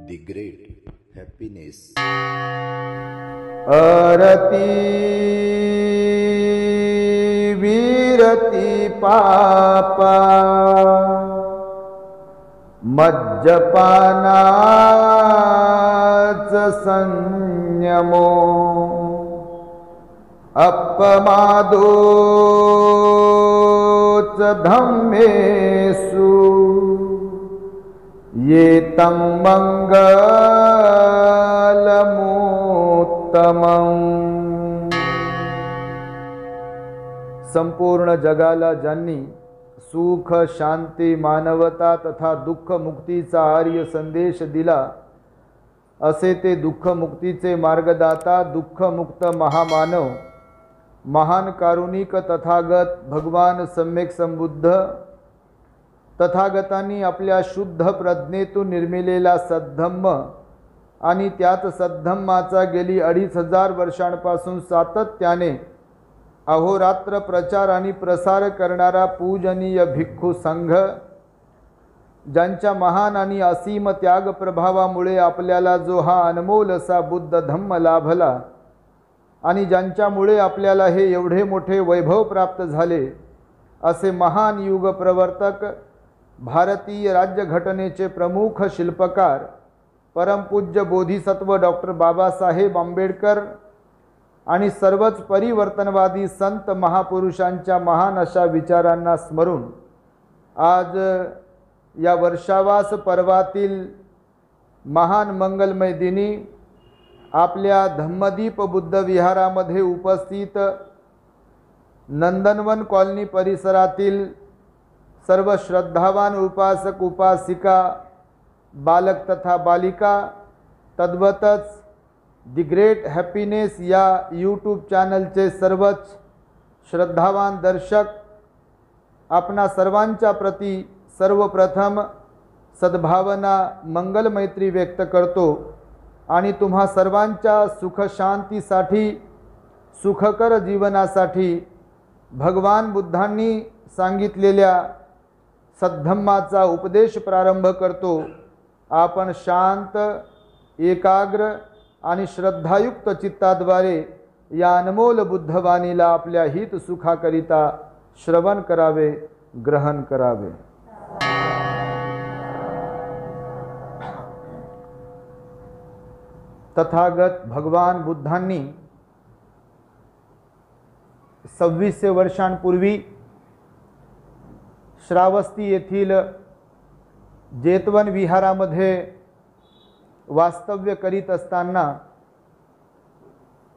The Great Happiness. अरती वीरती पापा मज्जपानाच संयमो अपमादोच धम्मेषु ये तं मंगलमोत्तमम्। संपूर्ण जगाला ज्यांनी सुख, शांती, मानवता तथा दुःख मुक्तीचा आर्य संदेश दिला, असे ते दुःख मुक्तीचे मार्गदाता, दुःखमुक्त महामानव, महान कारुणिक तथागत भगवान सम्यक संबुद्ध तथागतांनी आपल्या शुद्ध प्रज्ञेतून निर्मिलेला सद्धम्म आणि त्यात सद्धम्माचा गेली 2500 वर्षांपासून सातत्याने अहोरात्र प्रचार आणि प्रसार करणारा पूजनीय भिक्खू संघ, ज्यांच्या महान आणि असीम त्याग प्रभावामुळे आपल्याला जो हा अनमोल असा बुद्ध धम्म लाभला आणि ज्यांच्यामुळे आपल्याला हे एवढे मोठे वैभव प्राप्त झाले, असे महान युग प्रवर्तक, भारतीय राज्यघटनेचे प्रमुख शिल्पकार, परमपूज्य बोधिसत्व डॉक्टर बाबासाहेब आंबेडकर आणि सर्वच परिवर्तनवादी संत महापुरुषांच्या महान अशा विचारांना स्मरून आज या वर्षावास पर्वातील महान मंगलमय दिनी आपल्या धम्मदीप बुद्ध विहारामध्ये उपस्थित नंदनवन कॉलनी परिसरातील सर्व श्रद्धावान उपासक उपासिका, बालक तथा बालिका, तद्वतच दी ग्रेट हॅपीनेस या यूट्यूब चॅनलचे सर्वच श्रद्धावान दर्शक, आपणा सर्वांच्या प्रती सर्वप्रथम सद्भावना मंगल मैत्री व्यक्त करतो आणि तुम्हा सर्वांच्या सुख शांतीसाठी, सुखकर जीवनासाठी भगवान बुद्धांनी सांगितलेल्या सद्धम्माचा उपदेश प्रारंभ करतो। आपण शांत, एकाग्र आणि श्रद्धायुक्त चित्ताद्वारे या अनमोल बुद्धवाणीला आपल्या हित सुखाकरिता श्रवण करावे, ग्रहण करावे। तथागत भगवान बुद्धांनी 2600 वर्षांपूर्वी श्रावस्ती येथील जेतवन विहारामध्ये वास्तव्य करीत असताना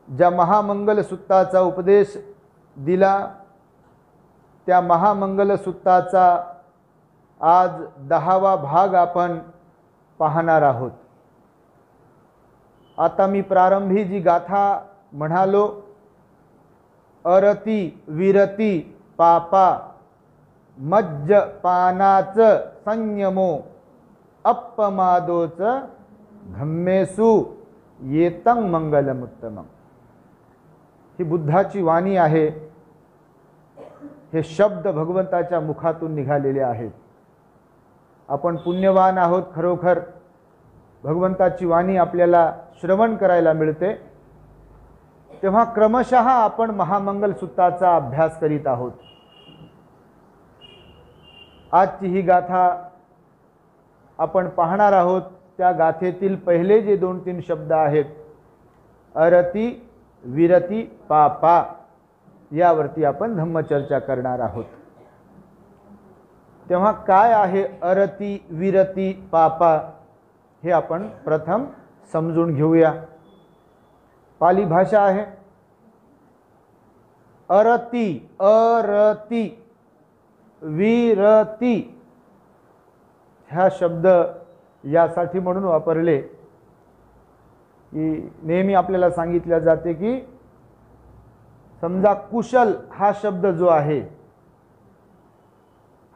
ज्या महामंगल सूत्राचा उपदेश दिला, त्या महामंगल सूत्राचा आज 10वा भाग आपण पाहणार आहोत। आता मी प्रारंभी जी गाथा म्हणालो, अरती विरती पापा मज्जपानाच संयमो अपमादोच धम्मेषु येतं मंगलमुत्तमम्। ही बुद्धाची वाणी आहे। हे शब्द भगवंताच्या मुखातून निघालेले आहेत। आपण पुण्यवान आहोत, खरोखर भगवंताची वाणी आपल्याला श्रवण करायला मिळते। तेव्हा क्रमशः आपण महामंगल सूत्राचा अभ्यास करीत आहोत। आजची ही गाथा आपण पाहणार आहोत। त्या गाथेतील पहिले जे 2-3 शब्द आहेत, अरती विरती पापा, यावरती आपण धम्मचर्चा करणार आहोत। तेव्हा काय आहे अरती विरती पापा, हे आपण प्रथम समजून घेऊया। पाली भाषा आहे। अरती, अरती, विरती, हा शब्द यासाठी म्हणून वापरले की नेहमी आपल्याला सांगितले जाते की समजा कुशल हा शब्द जो आहे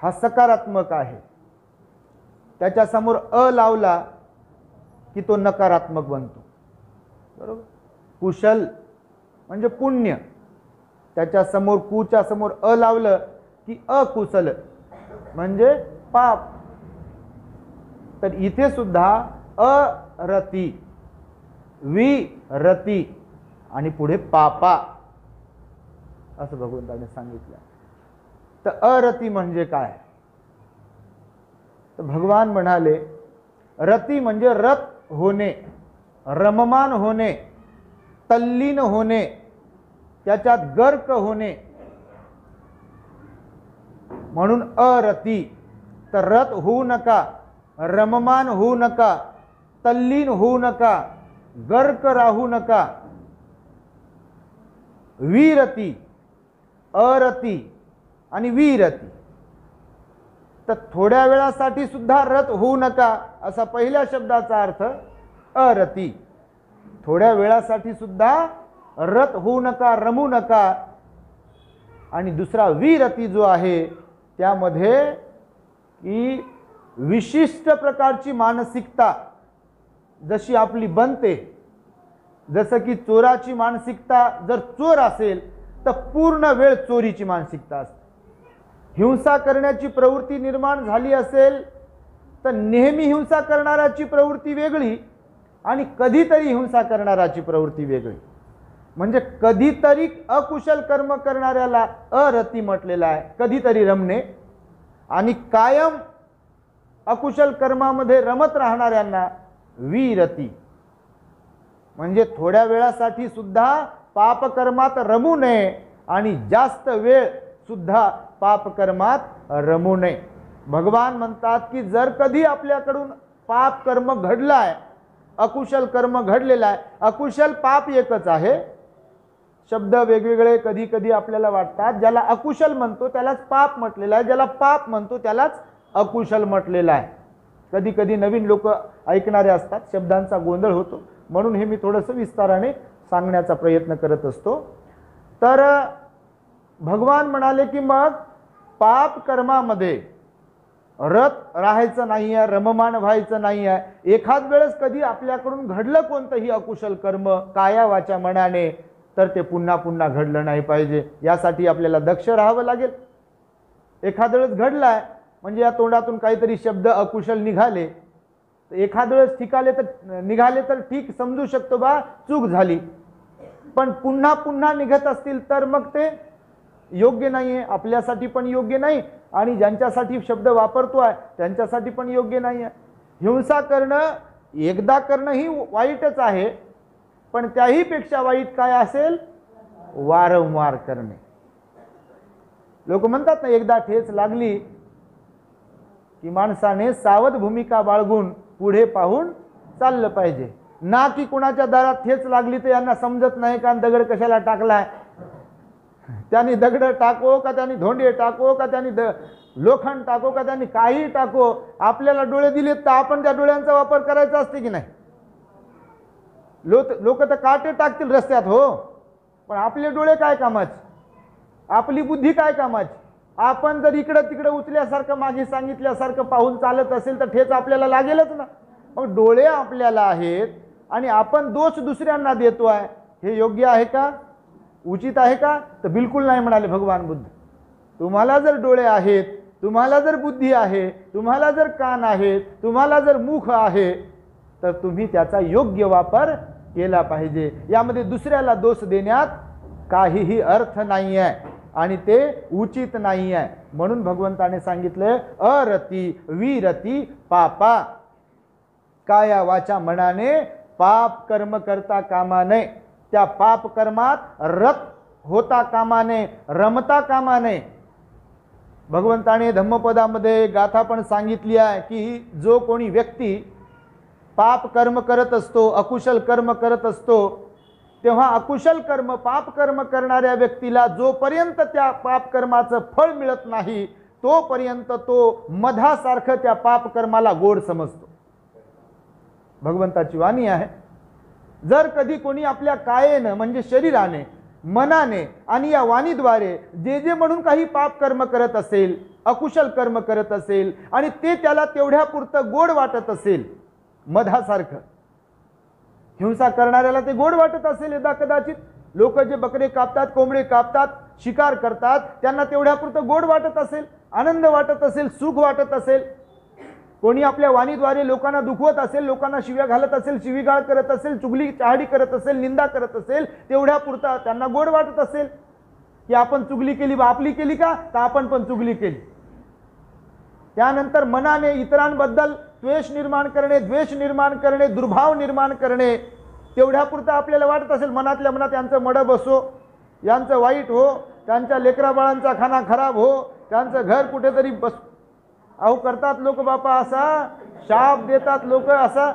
हा सकारात्मक आहे, त्याच्यासमोर अ लावला की तो नकारात्मक बनतो, बरोबर। कुशल म्हणजे पुण्य, त्याच्यासमोर कुच्या समोर अ लावलं की अकुशल म्हणजे पाप। तर इथे सुद्धा अ अरती, विरती आणि पुढे पापा असं भगवंताने सांगितलं. तर अरती म्हणजे काय? तर भगवान म्हणाले रती म्हणजे रत होणे, रममान होणे, तल्लीन होणे, त्याच्यात गर्क होणे, म्हणून अरती. तर रत होऊ नका, रममान होऊ नका, तल्लीन होऊ नका, गर्क राहू नका. विरती, अरती आणि विरती. तर थोड्या वेळासाठी सुद्धा रत होऊ नका असा पहिल्या शब्दाचा अर्थ अरती. थोड्या वेळासाठी सुद्धा रत होऊ नका, रमू नका. आणि दुसरा विरती जो आहे त्यामध्ये की विशिष्ट प्रकारची मानसिकता जशी आपली बनते, जसं की चोराची मानसिकता जर चोर असेल तर पूर्ण वेळ चोरीची मानसिकता असते. हिंसा करण्याची प्रवृत्ती निर्माण झाली असेल तर नेहमी हिंसा करणाराची प्रवृत्ती वेगळी आणि कधीतरी हिंसा करणाराची प्रवृत्ती वेगळी. म्हणजे कधीतरी अकुशल कर्म करणाऱ्याला अरती म्हटलेलं आहे, कधीतरी रमणे, आणि कायम अकुशल कर्मामध्ये रमत राहणाऱ्यांना विरती. म्हणजे थोड्या वेळासाठी सुद्धा पापकर्मात रमू नये आणि जास्त वेळ सुद्धा पापकर्मात रमू नये. भगवान म्हणतात की जर कधी आपल्याकडून पाप कर्म घडलाय, अकुशल कर्म घडलेला आहे, अकुशल पाप एकच आहे, शब्द वेगवेगळे कधी कधी आपल्याला वाटतात. ज्याला अकुशल म्हणतो त्यालाच पाप म्हटलेलं आहे, ज्याला पाप म्हणतो त्यालाच अकुशल म्हटलेलं आहे. कधी कधी नवीन लोक ऐकणारे असतात, शब्दांचा गोंधळ होतो, म्हणून हे मी थोडंसं विस्ताराने सांगण्याचा प्रयत्न करत असतो. तर भगवान म्हणाले की मग पाप कर्मामध्ये रत राहायचं नाही आहे, रममान व्हायचं नाही आहे. एखाद वेळेस कधी आपल्याकडून घडलं कोणतंही अकुशल कर्म काया वाचा मनाने, तर ते पुन्हा पुन्हा घडलं नाही पाहिजे. यासाठी आपल्याला दक्ष राहावं लागेल. एखाद वेळेस घडलाय म्हणजे या तोंडातून काहीतरी शब्द अकुशल निघाले, तर एखाद वेळेस निघाले तर ठीक समजू शकतो बा चूक झाली, पण पुन्हा पुन्हा निघत असतील तर मग ते योग्य नाही आहे, आपल्यासाठी पण योग्य नाही आणि ज्यांच्यासाठी शब्द वापरतोय त्यांच्यासाठी पण योग्य नाही आहे. हिंसा करणं एकदा करणं ही वाईटच आहे, पण त्याही पेक्षा वाईट काय असेल? वारंवार करणे. लोक म्हणतात ना, एकदा ठेच लागली की माणसाने सावध भूमिका बाळगून पुढे पाहून चाललं पाहिजे. ना की कुणाच्या दारात ठेच लागली तर यांना समजत नाही का दगड कशाला टाकलाय, त्यांनी दगड टाको का त्यांनी धोंडे टाको का त्यांनी लोखंड टाको का त्यांनी काही टाको, आपल्याला डोळे दिलेत तर आपण त्या डोळ्यांचा वापर करायचा असते की नाही. लोक तर काटे टाकतील रस्त्यात हो, पण आपले डोळे काय कामाचे, आपली बुद्धी काय कामाची. आपण जर इकडं तिकडं उचल्यासारखं मागे सांगितल्यासारखं पाहून चालत असेल तर ठेच आपल्याला लागेलच ना. मग डोळे आपल्याला आहेत आणि आपण दोष दुसऱ्यांना देतोय, हे योग्य आहे का, उचित आहे का? तर बिलकुल नाही म्हणाले भगवान बुद्ध. तुम्हाला जर डोळे आहेत, तुम्हाला जर बुद्धी आहे, तुम्हाला जर कान आहेत, तुम्हाला जर मुख आहे, तर तुम्ही त्याचा योग्य वापर केला पाहिजे. यामध्ये दुसऱ्याला दोष देण्यात काहीही अर्थ नाही आहे आणि ते उचित नाही आहे. म्हणून भगवंताने सांगितले अरती विरती पापा. काया वाचा मनाने पाप कर्म करता कामा नये, त्या पाप कर्मात रत होता कामा नये, रमता कामा नये. भगवंताने धम्मपदामध्ये गाथा पण सांगितली आहे की जो कोणी व्यक्ती पाप कर्म करत असतो, अकुशल कर्म करत असतो, तेव्हा अकुशल कर्म पाप कर्म करणाऱ्या व्यक्तीला जोपर्यंत त्या पाप कर्माचं फळ मिळत नाही तोपर्यंत तो मधासारखं त्या पाप कर्माला गोड समजतो. भगवंताची वाणी आहे. जर कधी कोणी आपल्या कायेने म्हणजे शरीराने, मनाने आणि या वाणीद्वारे जे म्हणून काही पाप कर्म करत असेल, अकुशल कर्म करत असेल आणि ते त्याला तेवढ्यापुरतं गोड वाटत असेल, मधासारखं, हिंसा करणाऱ्याला ते गोड वाटत असेल यदा कदाचित. लोक जे बकरे कापतात, कोंबडे कापतात, शिकार करतात, त्यांना तेवढ्यापुरतं गोड वाटत असेल, आनंद वाटत असेल, सुख वाटत असेल. कोणी आपल्या वाणीद्वारे लोकांना दुखवत असेल, लोकांना शिव्या घालत असेल, शिवीगाळ करत असेल, चुगली चहाडी करत असेल, निंदा करत असेल, तेवढ्या पुरता त्यांना गोड वाटत असेल की आपण चुगली केली, बा आपली केली का, तर आपण पण चुगली केली. त्यानंतर मनाने इतरांबद्दल द्वेष निर्माण करणे, द्वेष निर्माण करणे, दुर्भाव निर्माण करणे, तेवढ्या पुरतं आपल्याला वाटत असेल मनातल्या मनात यांचं मड बसो, यांचं वाईट हो, त्यांच्या लेकराबाळांचा खाना खराब हो, त्यांचं घर कुठेतरी बस. अहो करतात लोक बापा असा, शाप देतात लोक असा.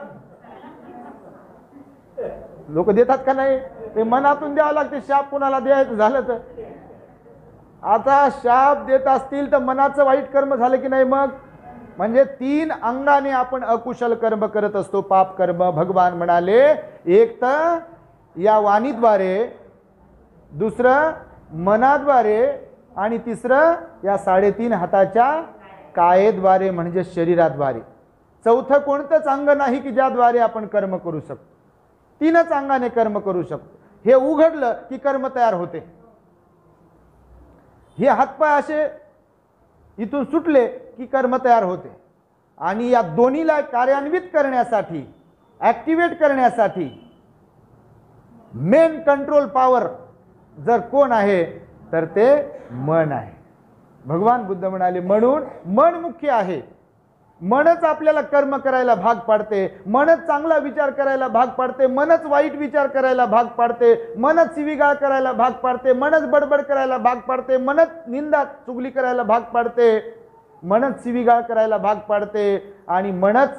लोक देतात का नाही, ते मनातून द्यावं लागते. शाप कुणाला द्यायचं झालं तर, आता शाप देत असतील तर मनाचं वाईट कर्म झालं की नाही मग. म्हणजे 3 अंगाने आपण अकुशल कर्म करत असतो, पाप कर्म. भगवान म्हणाले एक तर या वाणीद्वारे, दुसरं मनाद्वारे, आणि तिसरं या 3.5 हाताच्या कायेद्वारे म्हणजे शरीराद्वारे. चौथं कोणतंच अंग नाही की ज्याद्वारे आपण कर्म करू शकतो. 3च अंगाने कर्म करू शकतो. हे उघडलं की कर्म तयार होते. हे हातपाय असे इथून सुटले की कर्म तयार होते. आणि या दोन्हीला कार्यान्वित करण्यासाठी, ॲक्टिवेट करण्यासाठी मेन कंट्रोल पॉवर जर कोण आहे तर ते मन आहे. भगवान बुद्ध म्हणाले म्हणून मन मुख्य आहे. मनच आपल्याला कर्म करायला भाग पाडते, मनच चांगला विचार करायला भाग पाडते, मनच वाईट विचार करायला भाग पाडते, मनच शिवीगाळ करायला भाग पाडते, मनच बडबड करायला भाग पाडते, मनच निंदा चुगली करायला भाग पाडते, मनच शिवीगाळ करायला भाग पाडते, आणि मनच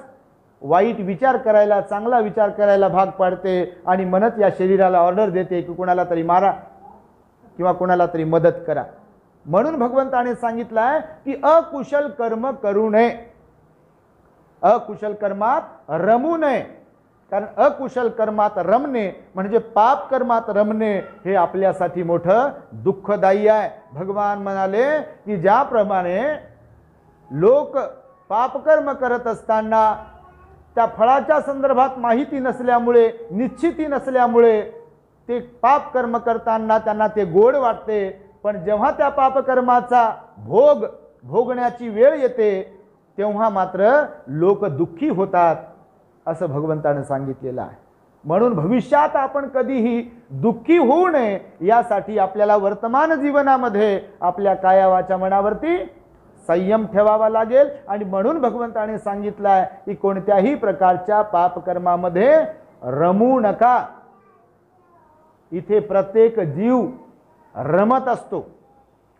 वाईट विचार करायला, चांगला विचार करायला भाग पाडते, आणि मनच या शरीराला ऑर्डर देते की कोणाला तरी मारा किंवा कोणाला तरी मदत करा. म्हणून भगवंताने सांगितलं आहे की अकुशल कर्म करू नये, अकुशल कर्मात रमू नये. कारण अकुशल कर्मात रमणे म्हणजे पाप कर्मात रमणे हे आपल्यासाठी मोठं दुःखदायी आहे. भगवान म्हणाले की ज्याप्रमाणे लोक पापकर्म करत असताना त्या फळाच्या संदर्भात माहिती नसल्यामुळे, निश्चिती नसल्यामुळे ते पाप कर्म करताना त्यांना ते गोड वाटते, पण जेव्हा त्या पापकर्माचा भोगण्याची वेळ येते तेव्हा मात्र लोक दुःखी होतात, असं भगवंताने सांगितलेलं आहे. म्हणून भविष्यात आपण कधीही दुःखी होऊ नये यासाठी आपल्याला वर्तमान जीवनामध्ये आपल्या काया वाचा मनावरती संयम ठेवावा लागेल. आणि म्हणून भगवंताने सांगितलं आहे की कोणत्याही प्रकारच्या पापकर्मामध्ये रमू नका. इथे प्रत्येक जीव रमत असतो.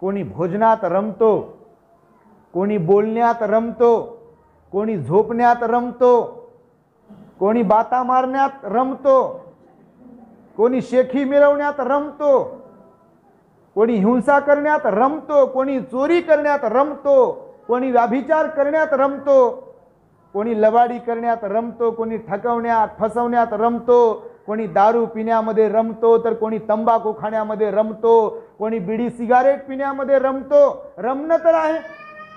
कोणी भोजनात रमतो, कोणी बोलण्यात रमतो, कोणी झोपण्यात रमतो, कोणी बाता मारण्यात रमतो, कोणी शेखी मिरवण्यात रमतो, कोणी हिंसा करण्यात रमतो, कोणी चोरी करण्यात रमतो, कोणी व्याभिचार करण्यात रमतो, कोणी लबाडी करण्यात रमतो, कोणी ठकवण्यात फसवण्यात रमतो, कोणी दारू पिण्यामध्ये रमतो, तर कोणी तंबाखू खाण्यामध्ये रमतो, कोणी बिडी सिगारेट पिण्यामध्ये रमतो. रमणं तर आहे.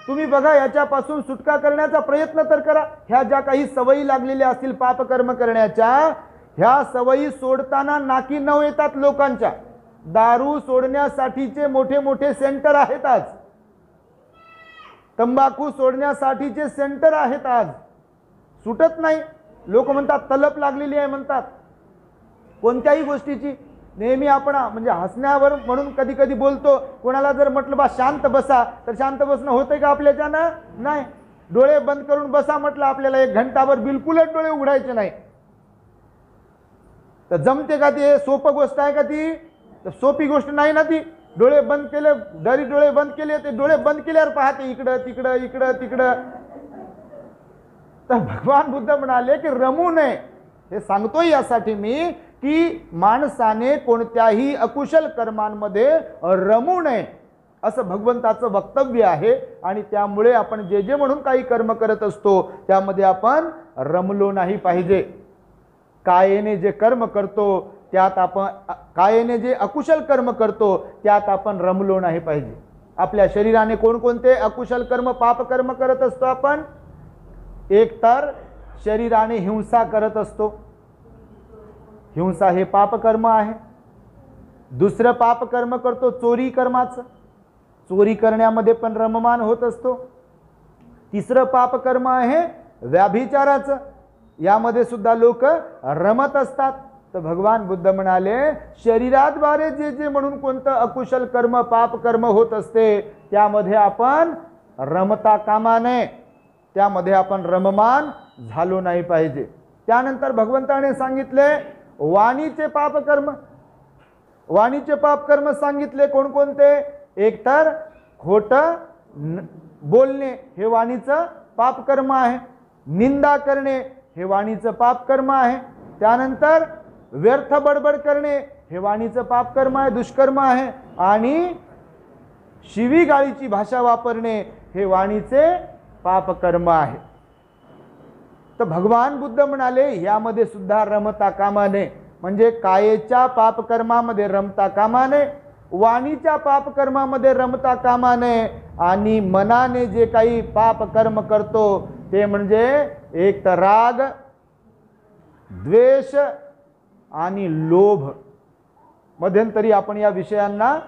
तुम्ही बघा, याच्यापासून सुटका करण्याचा प्रयत्न तर करा. ह्या ज्या काही सवयी लागलेल्या असतील पापकर्म करण्याच्या, ह्या सवयी सोडताना नाकी नऊ येतात लोकांच्या. दारू सोडण्यासाठीचे मोठे मोठे सेंटर आहेत आज, तंबाखू सोडण्यासाठीचे सेंटर आहेत आज. सुटत नाही. लोक म्हणतात तलप लागलेली आहे म्हणतात कोणत्याही गोष्टीची. नेहमी आपण म्हणजे हसण्यावर म्हणून कधी कधी बोलतो. कोणाला जर म्हटलं बा शांत बसा, तर शांत बसणं होतंय का आपल्याच्यानं? नाही. डोळे बंद करून बसा म्हटलं आपल्याला 1 घंटाभर बिलकुलच डोळे उघडायचे नाही, तर जमते का? ते सोपं गोष्ट आहे का ती? तर सोपी गोष्ट नाही ना ती. डोळे बंद केले, डरी डोळे बंद केले, ते डोळे बंद केल्यावर पाहते इकडं तिकडं इकडं तिकडं. तर भगवान बुद्ध म्हणाले की रमू नये. हे सांगतोय यासाठी मी की माणसाने कोणत्याही अकुशल कर्मांमध्ये रमू नये, असं भगवंताचं वक्तव्य आहे. आणि त्यामुळे आपण जे जे म्हणून काही कर्म करत असतो त्यामध्ये आपण रमलो नाही पाहिजे. कायेने जे कर्म करतो त्यात आपण, कायेने जे अकुशल कर्म करतो त्यात आपण रमलो नाही पाहिजे. आपल्या शरीराने कोणकोणते अकुशल कर्म पापकर्म करत असतो आपण? एक तर शरीराने हिंसा करत असतो, हिंसा हे पापकर्म आहे. दुसरं पापकर्म करतो चोरी कर्माचं, चोरी करण्यामध्ये पण रममान होत असतो. तिसरं पापकर्म आहे व्याभिचाराचं, यामध्ये सुद्धा लोक रमत असतात. तर भगवान बुद्ध म्हणाले शरीराद्वारे जे जे म्हणून कोणतं अकुशल कर्म पाप कर्म होत असते त्यामध्ये आपण रमता कामा नये, त्यामध्ये आपण रममान झालो नाही पाहिजे. त्यानंतर भगवंताने सांगितले वाणीचे पाप कर्म. वाणीचे पाप कर्म सांगितले कोणकोणते? एक तर खोटं बोलणे हे वाणीचं पाप कर्म आहे, निंदा करणे हे वाणीचं पाप कर्म आहे, त्यानंतर व्यर्थ बडबड करणे हे वाणीचं पाप कर्म आहे, दुष्कर्म आहे, आणि शिवीगाळीची भाषा वापरणे हे वाणीचे पाप कर्म आहे. तर भगवान बुद्ध म्हणाले यामध्ये सुद्धा रमता कामा नये, म्हणजे कायेच्या पापकर्मामध्ये रमता कामा नये, वाणीच्या पापकर्मामध्ये रमता कामा नये, आणि मनाने जे काही पाप कर्म करतो ते म्हणजे एक तर राग, द्वेष आणि लोभ. मध्यंतरी आपण या विषयांना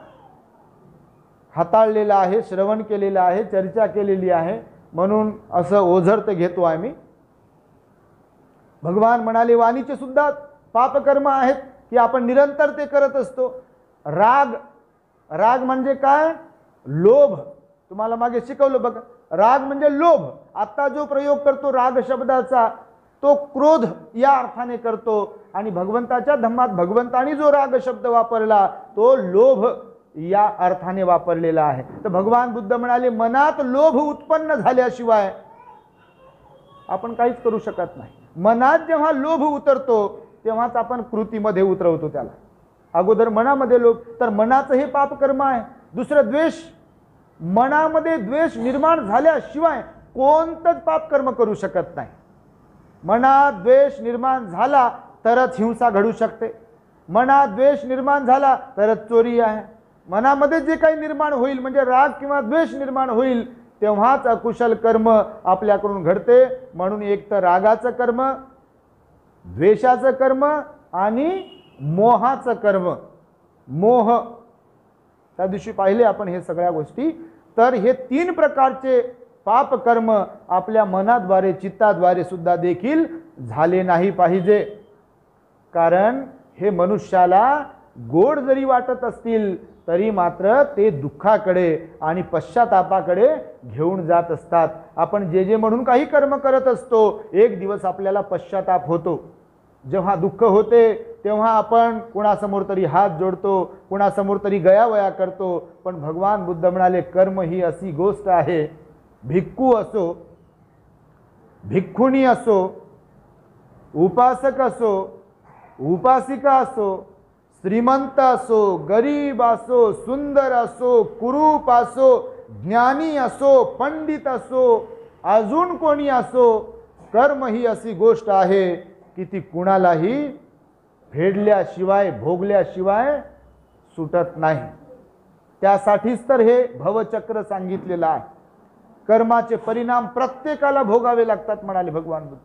हाताळलेला आहे, श्रवण केलेलं आहे, चर्चा केलेली आहे, म्हणून असं ओझरत घेतो आम्ही. भगवान म्हणाले वाणीचे सुद्धा पापकर्म आहेत की आपण निरंतर ते करत असतो. राग, राग म्हणजे काय? लोभ. तुम्हाला मागे शिकवलं बघा, राग म्हणजे लोभ. आता जो प्रयोग करतो राग शब्दाचा तो क्रोध या अर्थाने करतो, आणि भगवंताच्या धम्मात भगवंतानी जो राग शब्द वापरला तो लोभ या अर्थाने वापरलेला आहे. तर भगवान बुद्ध म्हणाले मनात लोभ उत्पन्न झाल्याशिवाय आपण काहीच करू शकत नाही. मनात जेव्हा लोभ उतरतो तेव्हाच आपण कृतीमध्ये उतरवतो त्याला. अगोदर मनामध्ये लोभ, तर मनाचं हे पापकर्म आहे. दुसरं द्वेष, मनामध्ये द्वेष निर्माण झाल्याशिवाय कोणतंच पापकर्म करू शकत नाही. मनात द्वेष निर्माण झाला तरच हिंसा घडू शकते, मनात द्वेष निर्माण झाला तरच चोरी आहे. मनामध्ये जे काही निर्माण होईल म्हणजे राग किंवा द्वेष निर्माण होईल तेव्हाच अकुशल कर्म आपल्याकडून घडते. म्हणून एक तर रागाचं कर्म, द्वेषाचं कर्म आणि मोहाचं कर्म. मोह त्या दिवशी पाहिले आपण हे सगळ्या गोष्टी. तर हे 3 प्रकारचे पाप कर्म आपल्या मनाद्वारे चित्ताद्वारे सुद्धा देखील झाले नाही पाहिजे. कारण हे मनुष्याला गोड जरी वाटत असतील तरी मात्र ते दुःखाकडे आणि पश्चातापाकडे घेऊन जात असतात. आपण जे जे म्हणून काही कर्म करत असतो एक दिवस आपल्याला पश्चाताप होतो. जेव्हा दुःख होते तेव्हा आपण कुणासमोर तरी हात जोडतो, कुणासमोर तरी गयावया करतो. पण भगवान बुद्ध म्हणाले कर्म ही अशी गोष्ट आहे, भिक्खू असो, भिक्खुनी असो, उपासक असो, उपासिका असो, श्रीमंत असो, गरीब असो, सुंदर असो, कुरूप असो, ज्ञानी असो, पंडित असो, अजून कोणी असो, कर्म ही अशी गोष्ट आहे की ती कुणालाही फेडल्याशिवाय भोगल्याशिवाय सुटत नाही. त्यासाठीच तर हे भवचक्र सांगितलेलं आहे. कर्माचे परिणाम प्रत्येकाला भोगावे लागतात म्हणाले भगवान बुद्ध.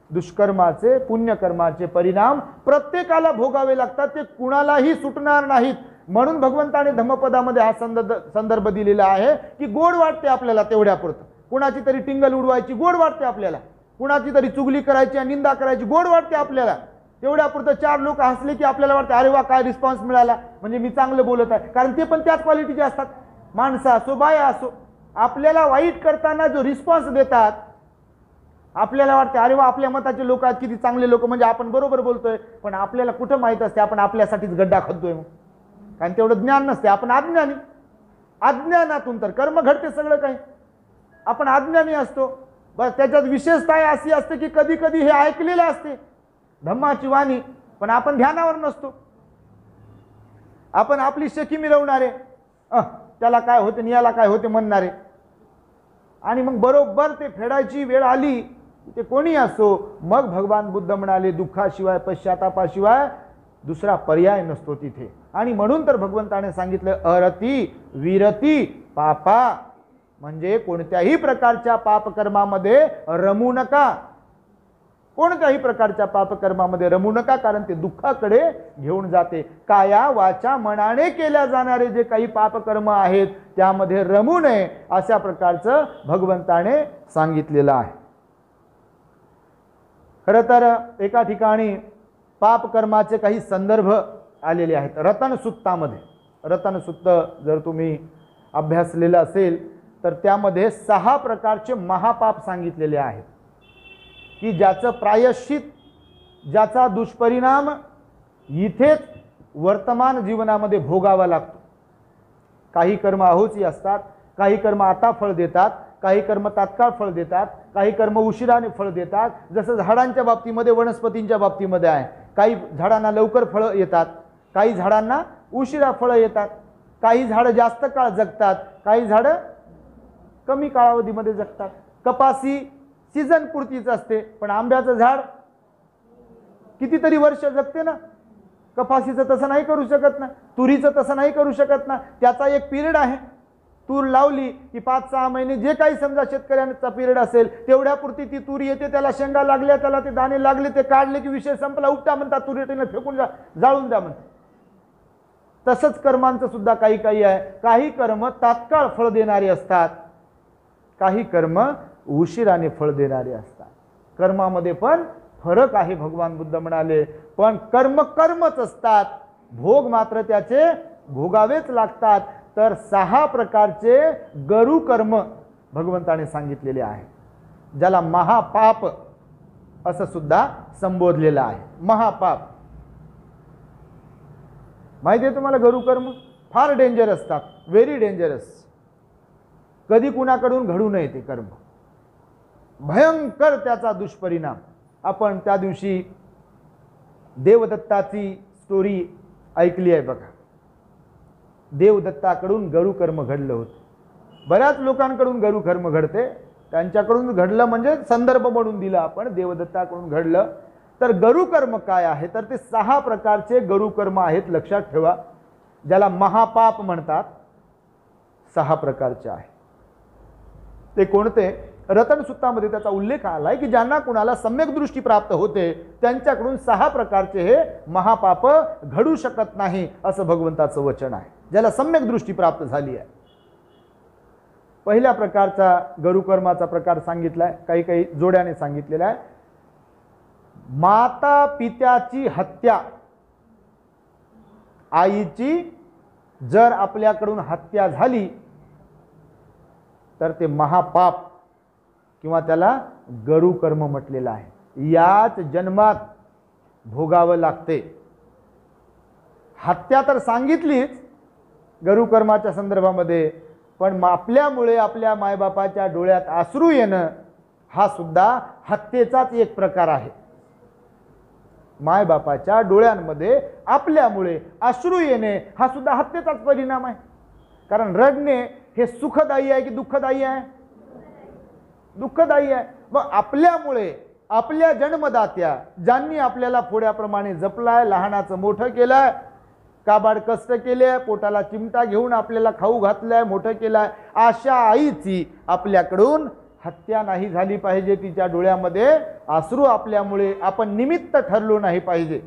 दुष्कर्माचे पुण्यकर्माचे परिणाम प्रत्येकाला भोगावे लागतात, ते कुणालाही सुटणार नाहीत. म्हणून भगवंताने धम्मपदामध्ये हा संदर्भ दिलेला आहे की गोड वाटते आपल्याला तेवढ्यापुरतं. कुणाची तरी टिंगल उडवायची गोड वाटते आपल्याला, कुणाची तरी चुगली करायची आणि निंदा करायची गोड वाटते आपल्याला. तेवढ्यापुरतं 4 लोक हसले की आपल्याला वाटतं अरे वा काय रिस्पॉन्स मिळाला, म्हणजे मी चांगलं बोलत आहे. कारण ते पण त्याच क्वालिटीचे असतात, माणसं असो बाया असो. आपल्याला वाईट करताना जो रिस्पॉन्स देतात आपल्याला वाटते अरे वा आपल्या मताचे लोक आहेत, किती चांगले लोक, म्हणजे आपण बरोबर बोलतोय. पण आपल्याला कुठं माहीत असते आपण आपल्यासाठीच गड्डा खातोय. मग कारण तेवढं ज्ञान नसते, आपण अज्ञानी. अज्ञानातून तर कर्म घडते सगळं काही. आपण अज्ञानी असतो. बस त्याच्यात विशेषता अशी असते की कधी कधी हे ऐकलेलं असते धम्माची वाणी, पण आपण ध्यानावर नसतो. आपण आपली शेकी मिरवणारे, त्याला काय होते आणि याला काय होते म्हणणारे, आणि मग बरोबर ते फेडायची वेळ आली ते कोणी असो. मग भगवान बुद्ध म्हणाले दुःखाशिवाय पश्चातापाशिवाय दुसरा पर्याय नसतो तिथे. आणि म्हणून तर भगवंताने सांगितलं अरती विरती पापा, म्हणजे कोणत्याही प्रकारच्या पापकर्मामध्ये रमू नका. कोणत्याही प्रकारच्या पापकर्मामध्ये रमू नका, कारण ते दुःखाकडे घेऊन जाते. काया वाचा मनाने केल्या जाणारे जे काही पापकर्म आहेत त्यामध्ये रमू नये अशा प्रकारचं भगवंताने सांगितलेलं आहे. खरं तर एका ठिकाणी पाप कर्माचे काही संदर्भ आलेले आहेत रतनसुत्तामध्ये. रतनसुत्त जर तुम्ही अभ्यासलेलं असेल तर त्यामध्ये 6 प्रकारचे महापाप सांगितलेले आहेत की ज्याचं प्रायश्चित, ज्याचा दुष्परिणाम इथेच वर्तमान जीवनामध्ये भोगावा लागतो. काही कर्म अहोसी असतात, काही कर्म आता फळ देतात, काही कर्म तात्काळ फळ देतात, काही कर्म उशिराने फळ देतात. जसं झाडांच्या बाबतीमध्ये, वनस्पतींच्या बाबतीमध्ये आहे. काही झाडांना लवकर फळं येतात, काही झाडांना उशिरा फळं येतात. काही झाडं जास्त काळ जगतात, काही झाडं कमी कालावधीमध्ये जगतात. कपासी सीझन पुरतीच असते, पण आंब्याचं झाड कितीतरी वर्ष जगते ना. कपासीचं तसं नाही करू शकत ना, तुरीचं तसं नाही करू शकत ना. त्याचा एक पिरियड आहे. तूर लावली की 5-6 महिने जे काही समजा शेतकऱ्यांचा पिरियड असेल तेवढ्यापुरती ती तूर येते, त्याला शेंगा लागल्या, त्याला ते दाणे लागले, ते काढले की विषय संपला. उपटा म्हणतात, तुरीटीने फेकून जाळून द्या म्हणतात. तसंच कर्मांचं सुद्धा काही काही आहे. काही कर्म तात्काळ फळ देणारे असतात, काही कर्म उशिराने फळ देणारे असतात. कर्मामध्ये पण फरक आहे भगवान बुद्ध म्हणाले. पण कर्म कर्मच असतात, भोग मात्र त्याचे भोगावेच लागतात. तर 6 प्रकारचे गरु कर्म भगवंताने सांगितलेले आहे, ज्याला महापाप असं सुद्धा संबोधलेलं आहे. महापाप माहिती आहे तुम्हाला. गरु कर्म फार डेंजर असतात, व्हेरी डेंजरस. कधी कुणाकडून घडू नये ते कर्म, भयंकर त्याचा दुष्परिणाम. आपण त्या दिवशी देवदत्ताची स्टोरी ऐकली आहे बघा. देवदत्ताकडून गरु कर्म घडलं होतं. बऱ्याच लोकांकडून गरु कर्म घडते, त्यांच्याकडून घडलं म्हणजे संदर्भ म्हणून दिला आपण. देवदत्ताकडून घडलं. तर गरु कर्म काय आहे, तर ते 6 प्रकारचे गरु कर्म आहेत, लक्षात ठेवा. ज्याला महापाप म्हणतात. 6 प्रकारचे आहे. ते कोणते? रतनसुत्तामध्ये त्याचा उल्लेख आलाय की ज्यांना कुणाला सम्यक दृष्टी प्राप्त होते त्यांच्याकडून 6 प्रकारचे हे महापाप घडू शकत नाही असं भगवंताचं वचन आहे, ज्याला सम्यक दृष्टी प्राप्त झाली आहे. पहिल्या प्रकारचा गरुकर्माचा प्रकार सांगितलाय, काही काही जोड्याने सांगितलेला आहे. माता पित्याची हत्या. आईची जर आपल्याकडून हत्या झाली तर ते महापाप किंवा त्याला गरु कर्म म्हटलेलं आहे. याच जन्मात भोगावं लागते. हत्या तर सांगितलीच गरु कर्माच्या संदर्भामध्ये, पण आपल्यामुळे आपल्या मायबापाच्या डोळ्यात अश्रू येणं हा सुद्धा हत्येचाच एक प्रकार आहे. मायबापाच्या डोळ्यांमध्ये आपल्यामुळे अश्रू येणे हा सुद्धा हत्येचाच परिणाम आहे. कारण रडणे हे सुखदायी आहे की दुःखदायी आहे? दुःखदायी आहे. मग आपल्यामुळे आपल्या जन्मदात्या ज्यांनी आपल्याला फोड्याप्रमाणे जपलाय, लहानाचं मोठं केलंय, काबाड कष्ट केले, पोटाला चिमटा घेऊन आपल्याला खाऊ घातलाय, मोठं केलंय, अशा आईची आपल्याकडून हत्या नाही झाली पाहिजे. तिच्या डोळ्यामध्ये अश्रू आपल्यामुळे आपण निमित्त ठरलो नाही पाहिजे,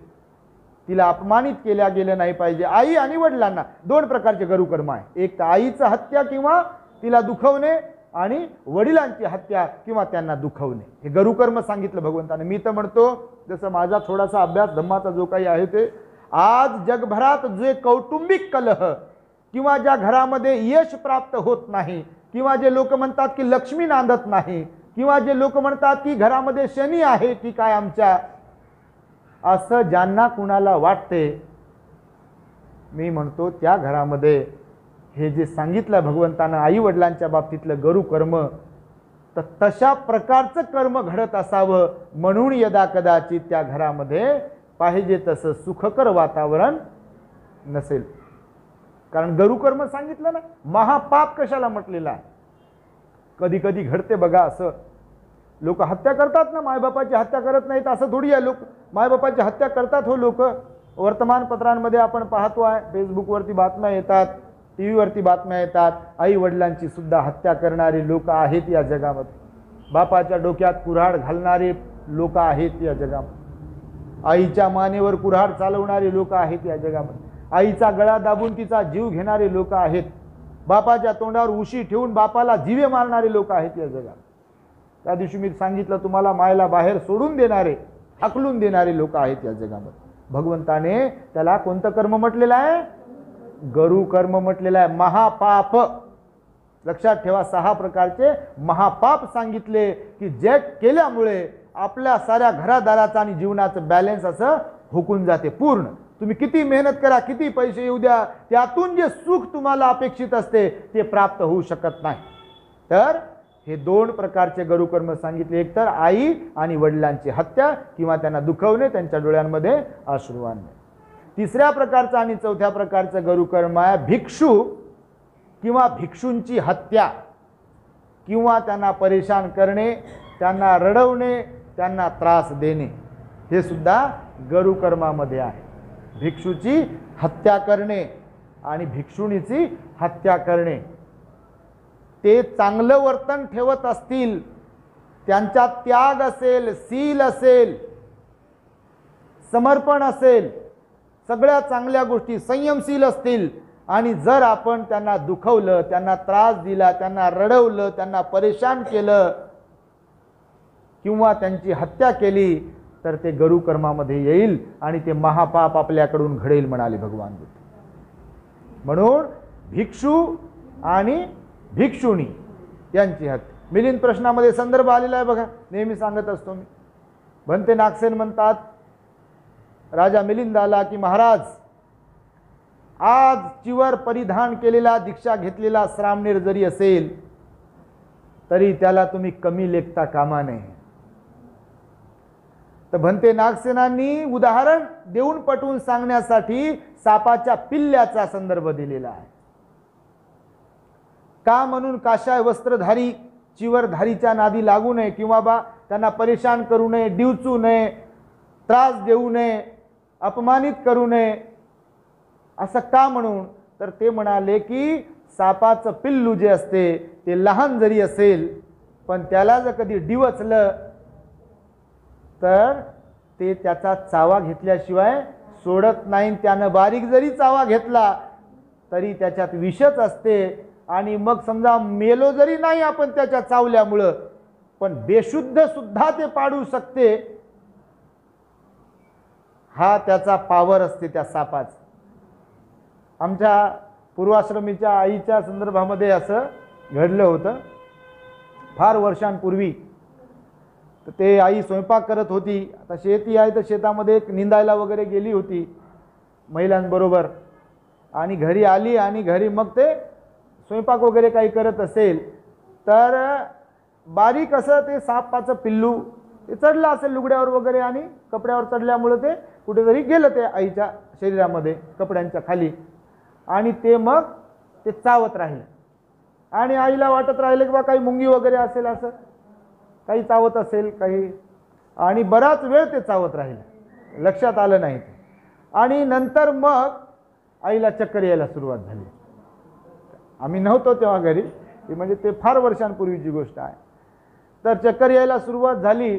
तिला अपमानित केल्या गेलं नाही पाहिजे. आई आणि वडिलांना 2 प्रकारचे गरुकर्म आहे. एक तर आईचं हत्या किंवा तिला दुखवणे, आणि वडिलांची हत्या किंवा त्यांना दुखवणे, हे गरुकर्म सांगितलं भगवंताने. मी तर म्हणतो, जसं माझा थोडासा अभ्यास धम्माचा जो काही आहे ते, आज जगभरात जे कौटुंबिक कलह किंवा ज्या घरामध्ये यश प्राप्त होत नाही, किंवा जे लोक म्हणतात की लक्ष्मी नांदत नाही, किंवा जे लोक म्हणतात की घरामध्ये शनी आहे की काय आमच्या, असं ज्यांना कुणाला वाटते, मी म्हणतो त्या घरामध्ये हे जे सांगितलं भगवंतानं आई वडिलांच्या बाबतीतलं गरु कर्म, तर तशा प्रकारचं कर्म घडत असावं म्हणून यदा कदाचित त्या घरामध्ये पाहिजे तसं सुखकर वातावरण नसेल. कारण गरुकर्म सांगितलं ना, महापाप कशाला म्हटलेला आहे. कधी कधी घडते बघा असं, लोक हत्या करतात ना, मायबापाची हत्या करत नाहीत असं थोडी आहे. लोक मायबापाची हत्या करतात हो. लोक वर्तमानपत्रांमध्ये आपण पाहतो आहे, फेसबुकवरती बातम्या येतात, टी व्हीवरती बातम्या येतात, आई वडिलांची सुद्धा हत्या करणारे लोक आहेत या जगामध्ये. बापाच्या डोक्यात कुऱ्हाड घालणारे लोक आहेत या जगामध्ये. आईच्या मानेवर कुऱ्हाड चालवणारे लोक आहेत या जगामध्ये. आईचा गळा दाबून तिचा जीव घेणारे लोक आहेत. बापाच्या तोंडावर उशी ठेवून बापाला जीवे मारणारे लोक आहेत या जगात. त्या दिवशी मी सांगितलं तुम्हाला, मायला बाहेर सोडून देणारे, हाकलून देणारे लोक आहेत या जगामध्ये. भगवंताने त्याला कोणतं कर्म म्हटलेलं आहे? गरु कर्म म्हटलेलं आहे. महापाप. लक्षात ठेवा, 6 प्रकारचे महापाप सांगितले की जे केल्यामुळे आपल्या साऱ्या घरादाराचा आणि जीवनाचं बॅलन्स असं हुकून जाते पूर्ण. तुम्ही किती मेहनत करा, किती पैसे येऊ द्या, त्यातून जे सुख तुम्हाला अपेक्षित असते ते प्राप्त होऊ शकत नाही. तर हे 2 प्रकारचे गरुकर्म सांगितले. एक तर आई आणि वडिलांची हत्या किंवा त्यांना दुखवणे, त्यांच्या डोळ्यांमध्ये अश्रू आणणे. तिसऱ्या प्रकारचं आणि चौथ्या प्रकारचं गरुकर्म आहे भिक्षू किंवा भिक्षूंची हत्या किंवा त्यांना परेशान करणे, त्यांना रडवणे, त्यांना त्रास देणे. हे सुद्धा गरुकर्मामध्ये आहे. भिक्षूची हत्या करणे आणि भिक्षुणीची हत्या करणे. ते चांगलं वर्तन ठेवत असतील, त्यांच्यात त्याग असेल, शील असेल, समर्पण असेल, सगळ्या चांगल्या गोष्टी, संयमशील असतील, आणि जर आपण त्यांना दुखवलं, त्यांना त्रास दिला, त्यांना रडवलं, त्यांना परेशान केलं किंवा त्यांची हत्या केली तर ते गरुकर्मामध्ये येईल आणि ते महापाप आपल्याकडून घडेल म्हणाले भगवान बुद्ध. म्हणून भिक्षू आणि भिक्षुणी यांची हत्या. मिलिंद प्रश्नामध्ये संदर्भ आलेला आहे बघा, नेहमी सांगत असतो मी. भंते नागसेन म्हणतात राजा मिलिंदाला की महाराज, आज चिवर परिधान केलेला, दीक्षा घेतलेला श्रामणेर जरी असेल तरी त्याला तुम्ही कमी लेखता कामा नये. तर भंते नागसेनांनी उदाहरण देऊन पटवून सांगण्यासाठी सापाच्या पिल्ल्याचा संदर्भ दिलेला आहे. का म्हणून काशाय वस्त्रधारी चिवरधारीच्या नादी लागू नये किंवा बा त्यांना परेशान करू नये, डिवचू नये, त्रास देऊ नये, अपमानित करू नये. असं का म्हणून? तर ते म्हणाले की सापाचं पिल्लू जे असते ते लहान जरी असेल पण त्याला जर कधी डिवचलं तर ते त्याचा चावा घेतल्याशिवाय सोडत नाही. त्यानं बारीक जरी चावा घेतला तरी त्याच्यात विषच असते आणि मग समजा मेलो जरी नाही आपण त्याच्या चावल्यामुळं, पण बेशुद्ध सुद्धा ते पाडू शकते. हा त्याचा पावर असते त्या सापाचा. आमच्या पूर्वाश्रमीच्या आईच्या संदर्भामध्ये असं घडलं होतं फार वर्षांपूर्वी. तर ते आई स्वयंपाक करत होती. आता शेती आहे तर शेतामध्ये निंदायला वगैरे गेली होती महिलांबरोबर आणि घरी आली आणि घरी मग ते स्वयंपाक वगैरे काही करत असेल तर बारीक असं ते सापाचं पिल्लू ते चढलं असेल लुगड्यावर वगैरे आणि कपड्यावर चढल्यामुळे ते कुठेतरी गेलं ते आईच्या शरीरामध्ये कपड्यांच्या खाली आणि ते मग ते चावत राहिले आणि आईला वाटत राहिलं की बा काही मुंगी वगैरे असेल, असं काही चावत असेल काही, आणि बराच वेळ ते चावत राहिलं, लक्षात आलं नाही ते. आणि नंतर मग आईला चक्कर यायला सुरुवात झाली. आम्ही नव्हतो तेव्हा घरी, म्हणजे ते फार वर्षांपूर्वीची गोष्ट आहे. तर चक्कर यायला सुरुवात झाली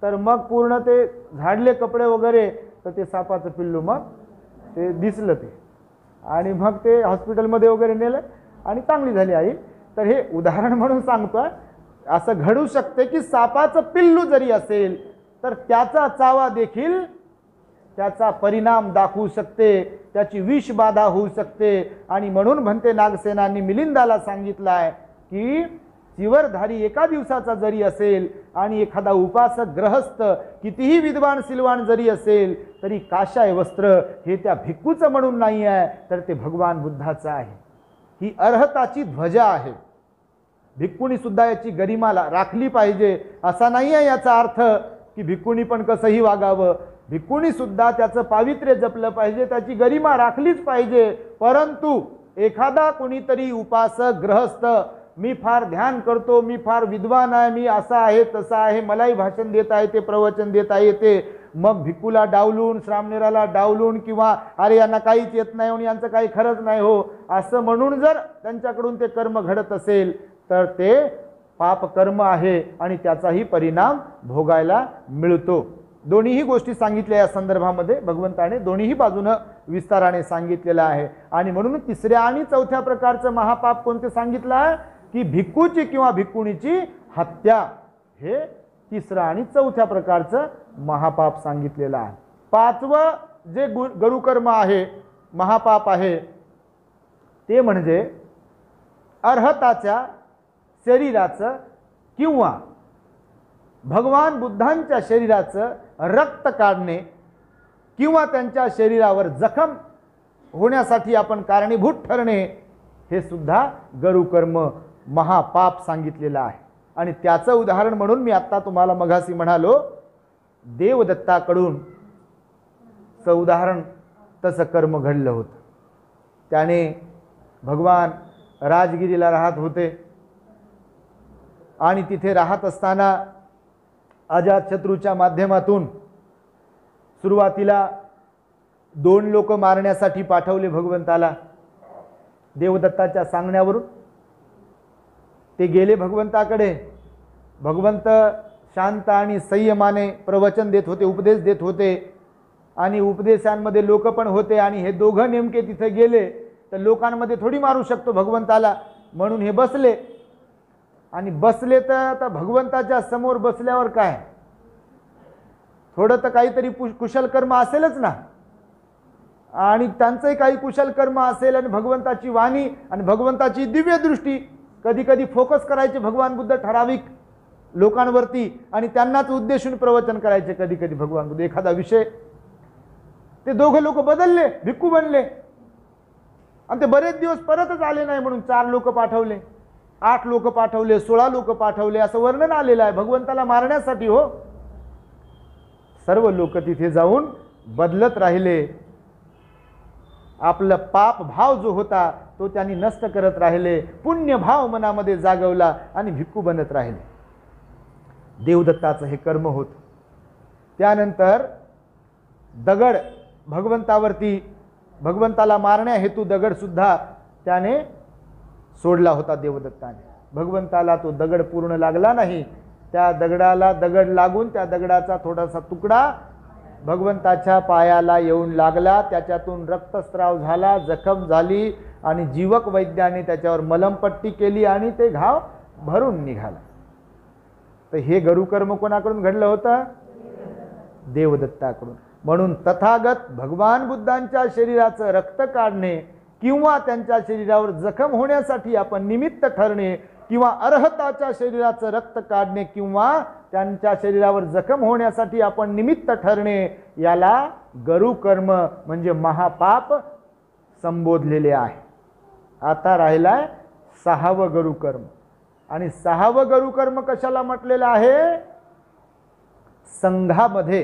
तर मग पूर्ण ते झाडले कपडे वगैरे, तर ते सापाचं पिल्लू मग ते दिसलं ते आणि मग ते हॉस्पिटलमध्ये वगैरे नेलं आणि चांगली झाली आई. तर हे उदाहरण म्हणून सांगतोय, असं घडू शकते की सापाचं पिल्लू जरी असेल तर त्याचा चावा देखील त्याचा परिणाम दाखवू शकते, त्याची विषबाधा होऊ शकते. आणि म्हणून भंते नागसेनांनी मिलिंदाला सांगितलं आहे की चिवरधारी एका दिवसाचा जरी असेल आणि एखादा उपासक ग्रहस्थ कितीही विद्वान सिलवान जरी असेल तरी काशाय वस्त्र हे त्या भिक्खूचं म्हणून नाही आहे, तर ते भगवान बुद्धाचं आहे. ही अर्हताची ध्वजा आहे. भिक्खुनी सुद्धा याची गरिमा राखली पाहिजे. असा नाही आहे याचा अर्थ की भिक्खुनी पण कसंही वागावं. भिक्खुनी सुद्धा त्याचं पावित्र्य जपलं पाहिजे, त्याची गरिमा राखलीच पाहिजे. परंतु एखादा कोणीतरी उपासक ग्रहस्थ, मी फार ध्यान करतो, मी फार विद्वान आहे, मी असा आहे तसा आहे, मलाही भाषण देता येते, प्रवचन देता येते, मग भिक्खूला डावलून, श्रामणेराला डावलून किंवा अरे यांना काहीच येत नाही आणि यांचं काही खरंच नाही हो असं म्हणून जर त्यांच्याकडून ते कर्म घडत असेल तर ते पाप कर्म आहे आणि त्याचाही परिणाम भोगायला मिळतो. दोन्हीही गोष्टी सांगितल्या या संदर्भामध्ये भगवंताने दोन्हीही बाजूने विस्ताराने सांगितलेलं आहे. आणि म्हणून तिसऱ्या आणि चौथ्या प्रकारचं महापाप कोणते सांगितलं आहे की भिक्खूची किंवा भिक्खुणीची हत्या. हे तिसरं आणि चौथ्या प्रकारचं महापाप सांगितलेलं आहे. पाचवं जे गरुकर्म आहे, महापाप आहे, ते म्हणजे अर्हताच्या शरीराचं किंवा भगवान बुद्धांच्या शरीराचं रक्त काढणे किंवा त्यांच्या शरीरावर जखम होण्यासाठी आपण कारणीभूत ठरणे, हे सुद्धा गरुकर्म महापाप सांगितलेलं आहे. आणि त्याचं उदाहरण म्हणून मी आत्ता तुम्हाला मघासी म्हणालो, देवदत्ताकडून उदाहरण तसं कर्म घडलं होतं. त्याने भगवान राजगिरीला राहत होते आणि तिथे राहत असताना अजातशत्रूच्या माध्यमातून सुरुवातीला 2 लोक मारण्यासाठी पाठवले भगवंताला. देवदत्ताच्या सांगण्यावरून ते गेले भगवंताकडे. भगवंत शांत आणि संयमाने प्रवचन देत होते, उपदेश देत होते आणि उपदेशांमध्ये लोक पण होते. आणि हे दोघं नेमके तिथे गेले तर लोकांमध्ये थोडी मारू शकतो भगवंताला, म्हणून हे बसले. आणि बसले तर भगवंताच्या समोर बसल्यावर काय, थोडं तर काहीतरी कुशल कर्म असेलच ना. आणि त्यांचंही काही कुशल कर्म असेल आणि भगवंताची वाणी आणि भगवंताची दिव्य दृष्टी, कधी कधी फोकस करायचे भगवान बुद्ध ठराविक लोकांवरती आणि त्यांनाच उद्देशून प्रवचन करायचे कधी कधी भगवान बुद्ध एखादा विषय. ते दोघं लोक बदलले, भिक्खू बनले आणि ते बरेच दिवस परतच आले नाही, म्हणून 4 लोक पाठवले, 8 लोक पाठवले, 16 लोक पाठवले, असं वर्णन आलेलं आहे भगवंताला मारण्यासाठी. हो, सर्व लोक तिथे जाऊन बदलत राहिले. आपला पाप भाव जो होता तो त्यांनी नष्ट करत राहिले, पुण्य भाव मनामध्ये जागवला आणि भिक्खू बनत राहिले. देवदत्ताचं हे कर्म होत. त्यानंतर दगड भगवंतावरती, भगवंताला मारण्या हेतू दगड सुद्धा त्याने सोडला होता देवदत्ताने. भगवंताला तो दगड पूर्ण लागला नाही. त्या दगडाला दगड लागून त्या दगडाचा थोडासा तुकडा भगवंताच्या पायाला येऊन लागला. त्याच्यातून रक्तस्राव झाला, जखम झाली आणि जीवक वैद्याने त्याच्यावर मलमपट्टी केली आणि ते घाव भरून निघाला. तर हे गरुकर्म कोणाकडून घडलं होतं? देवदत्ताकडून. म्हणून तथागत भगवान बुद्धांच्या शरीराचं रक्त काढणे किंवा त्यांच्या शरीरावर जखम होण्यासाठी आपण निमित्त ठरणे किंवा अर्हताच्या शरीराचं रक्त काढणे किंवा त्यांच्या शरीरावर जखम होण्यासाठी आपण निमित्त ठरणे, याला गरुकर्म म्हणजे महापाप संबोधलेले आहे. आता राहिलाय 6वं गरुकर्म. आणि 6वं गरुकर्म कशाला म्हटलेलं आहे? संघामध्ये,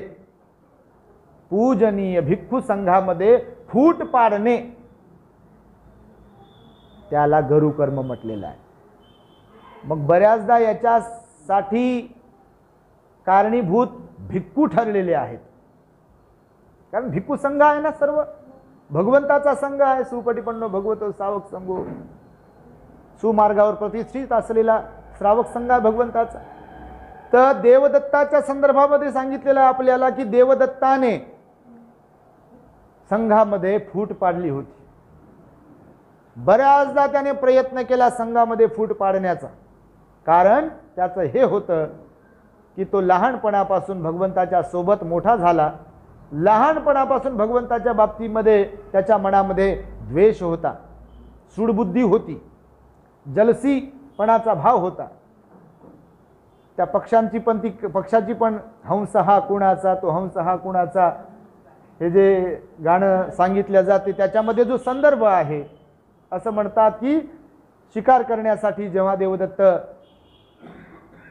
पूजनीय भिक्खू संघामध्ये फूट पाडणे, त्याला गरुकर्म म्हटलेलं आहे. मग बऱ्याचदा याच्यासाठी कारणीभूत भिक्खू ठरलेले आहेत. कारण भिक्खू संघ आहे ना, सर्व भगवंताचा संघ आहे. सुपटिपन्नो भगवतो श्रावक संघो, सुमार्गावर प्रतिष्ठित असलेला श्रावक संघ आहे भगवंताचा. तर देवदत्ताच्या संदर्भामध्ये सांगितलेलं आपल्याला की देवदत्ताने संघामध्ये फूट पाडली होती. बऱ्याचदा त्याने प्रयत्न केला संघामध्ये फूट पाडण्याचा. कारण त्याचं हे होतं की तो लहानपणापासून भगवंताच्या सोबत मोठा झाला. लहानपणापासून भगवंताच्या बाबतीमध्ये त्याच्या मनामध्ये द्वेष होता, सूडबुद्धी होती, जलसीपणाचा भाव होता. त्या पक्षाची पण हंस हा कुणाचा, तो हंस हा कुणाचा, हे जे गाणं सांगितलं जाते त्याच्यामध्ये जो संदर्भ आहे, असं म्हणतात की शिकार करण्यासाठी जेव्हा देवदत्त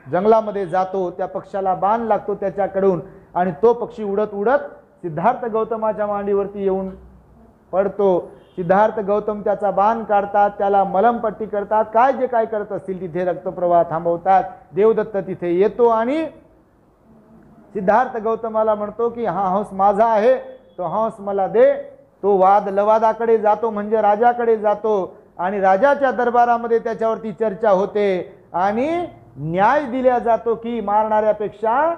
जंगलामध्ये जातो, त्या पक्षाला बाण लागतो त्याच्याकडून आणि तो पक्षी उडत उडत सिद्धार्थ गौतमाच्या मांडीवरती येऊन पडतो. सिद्धार्थ गौतम त्याचा बाण काढतात, त्याला मलमपट्टी करतात, काय जे काय करत असतील तिथे रक्तप्रवाह थांबवतात. देवदत्त तिथे येतो आणि सिद्धार्थ गौतमाला म्हणतो की हा हंस माझा आहे, तो हंस मला दे. तो वाद लवादाकडे जातो, म्हणजे राजाकडे जातो आणि राजाच्या दरबारामध्ये त्याच्यावरती चर्चा होते आणि न्याय दिला जातो की मारणाऱ्यापेक्षा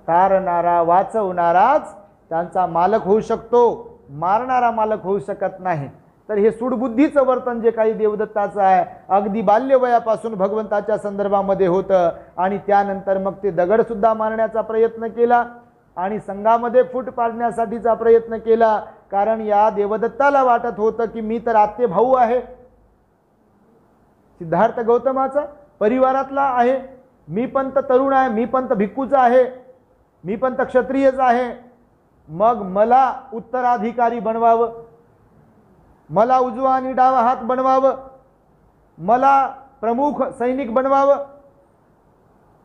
तारणारा, वाचवणाराच त्यांचा मालक होऊ शकतो, मारणारा मालक होऊ शकत नाही. तर हे सूडबुद्धीचं वर्तन जे काही देवदत्ताचं आहे अगदी बाल्यवयापासून भगवंताच्या संदर्भामध्ये होतं आणि त्यानंतर मग ते दगडसुद्धा मारण्याचा प्रयत्न केला आणि संघामध्ये फूट पाडण्यासाठीचा प्रयत्न केला, कारण या देवदत्ताला वाटत होतं की मी तर आत्ते भाऊ आहे सिद्धार्थ गौतमाचा, परिवारातला आहे, मी पण तर तरुण आहे, मी पण तर भिक्खूचा आहे, मी पण तर क्षत्रियच आहे, मग मला उत्तराधिकारी बनवावं, मला उजवा आणि डावा हात बनवावं, मला प्रमुख सैनिक बनवावं.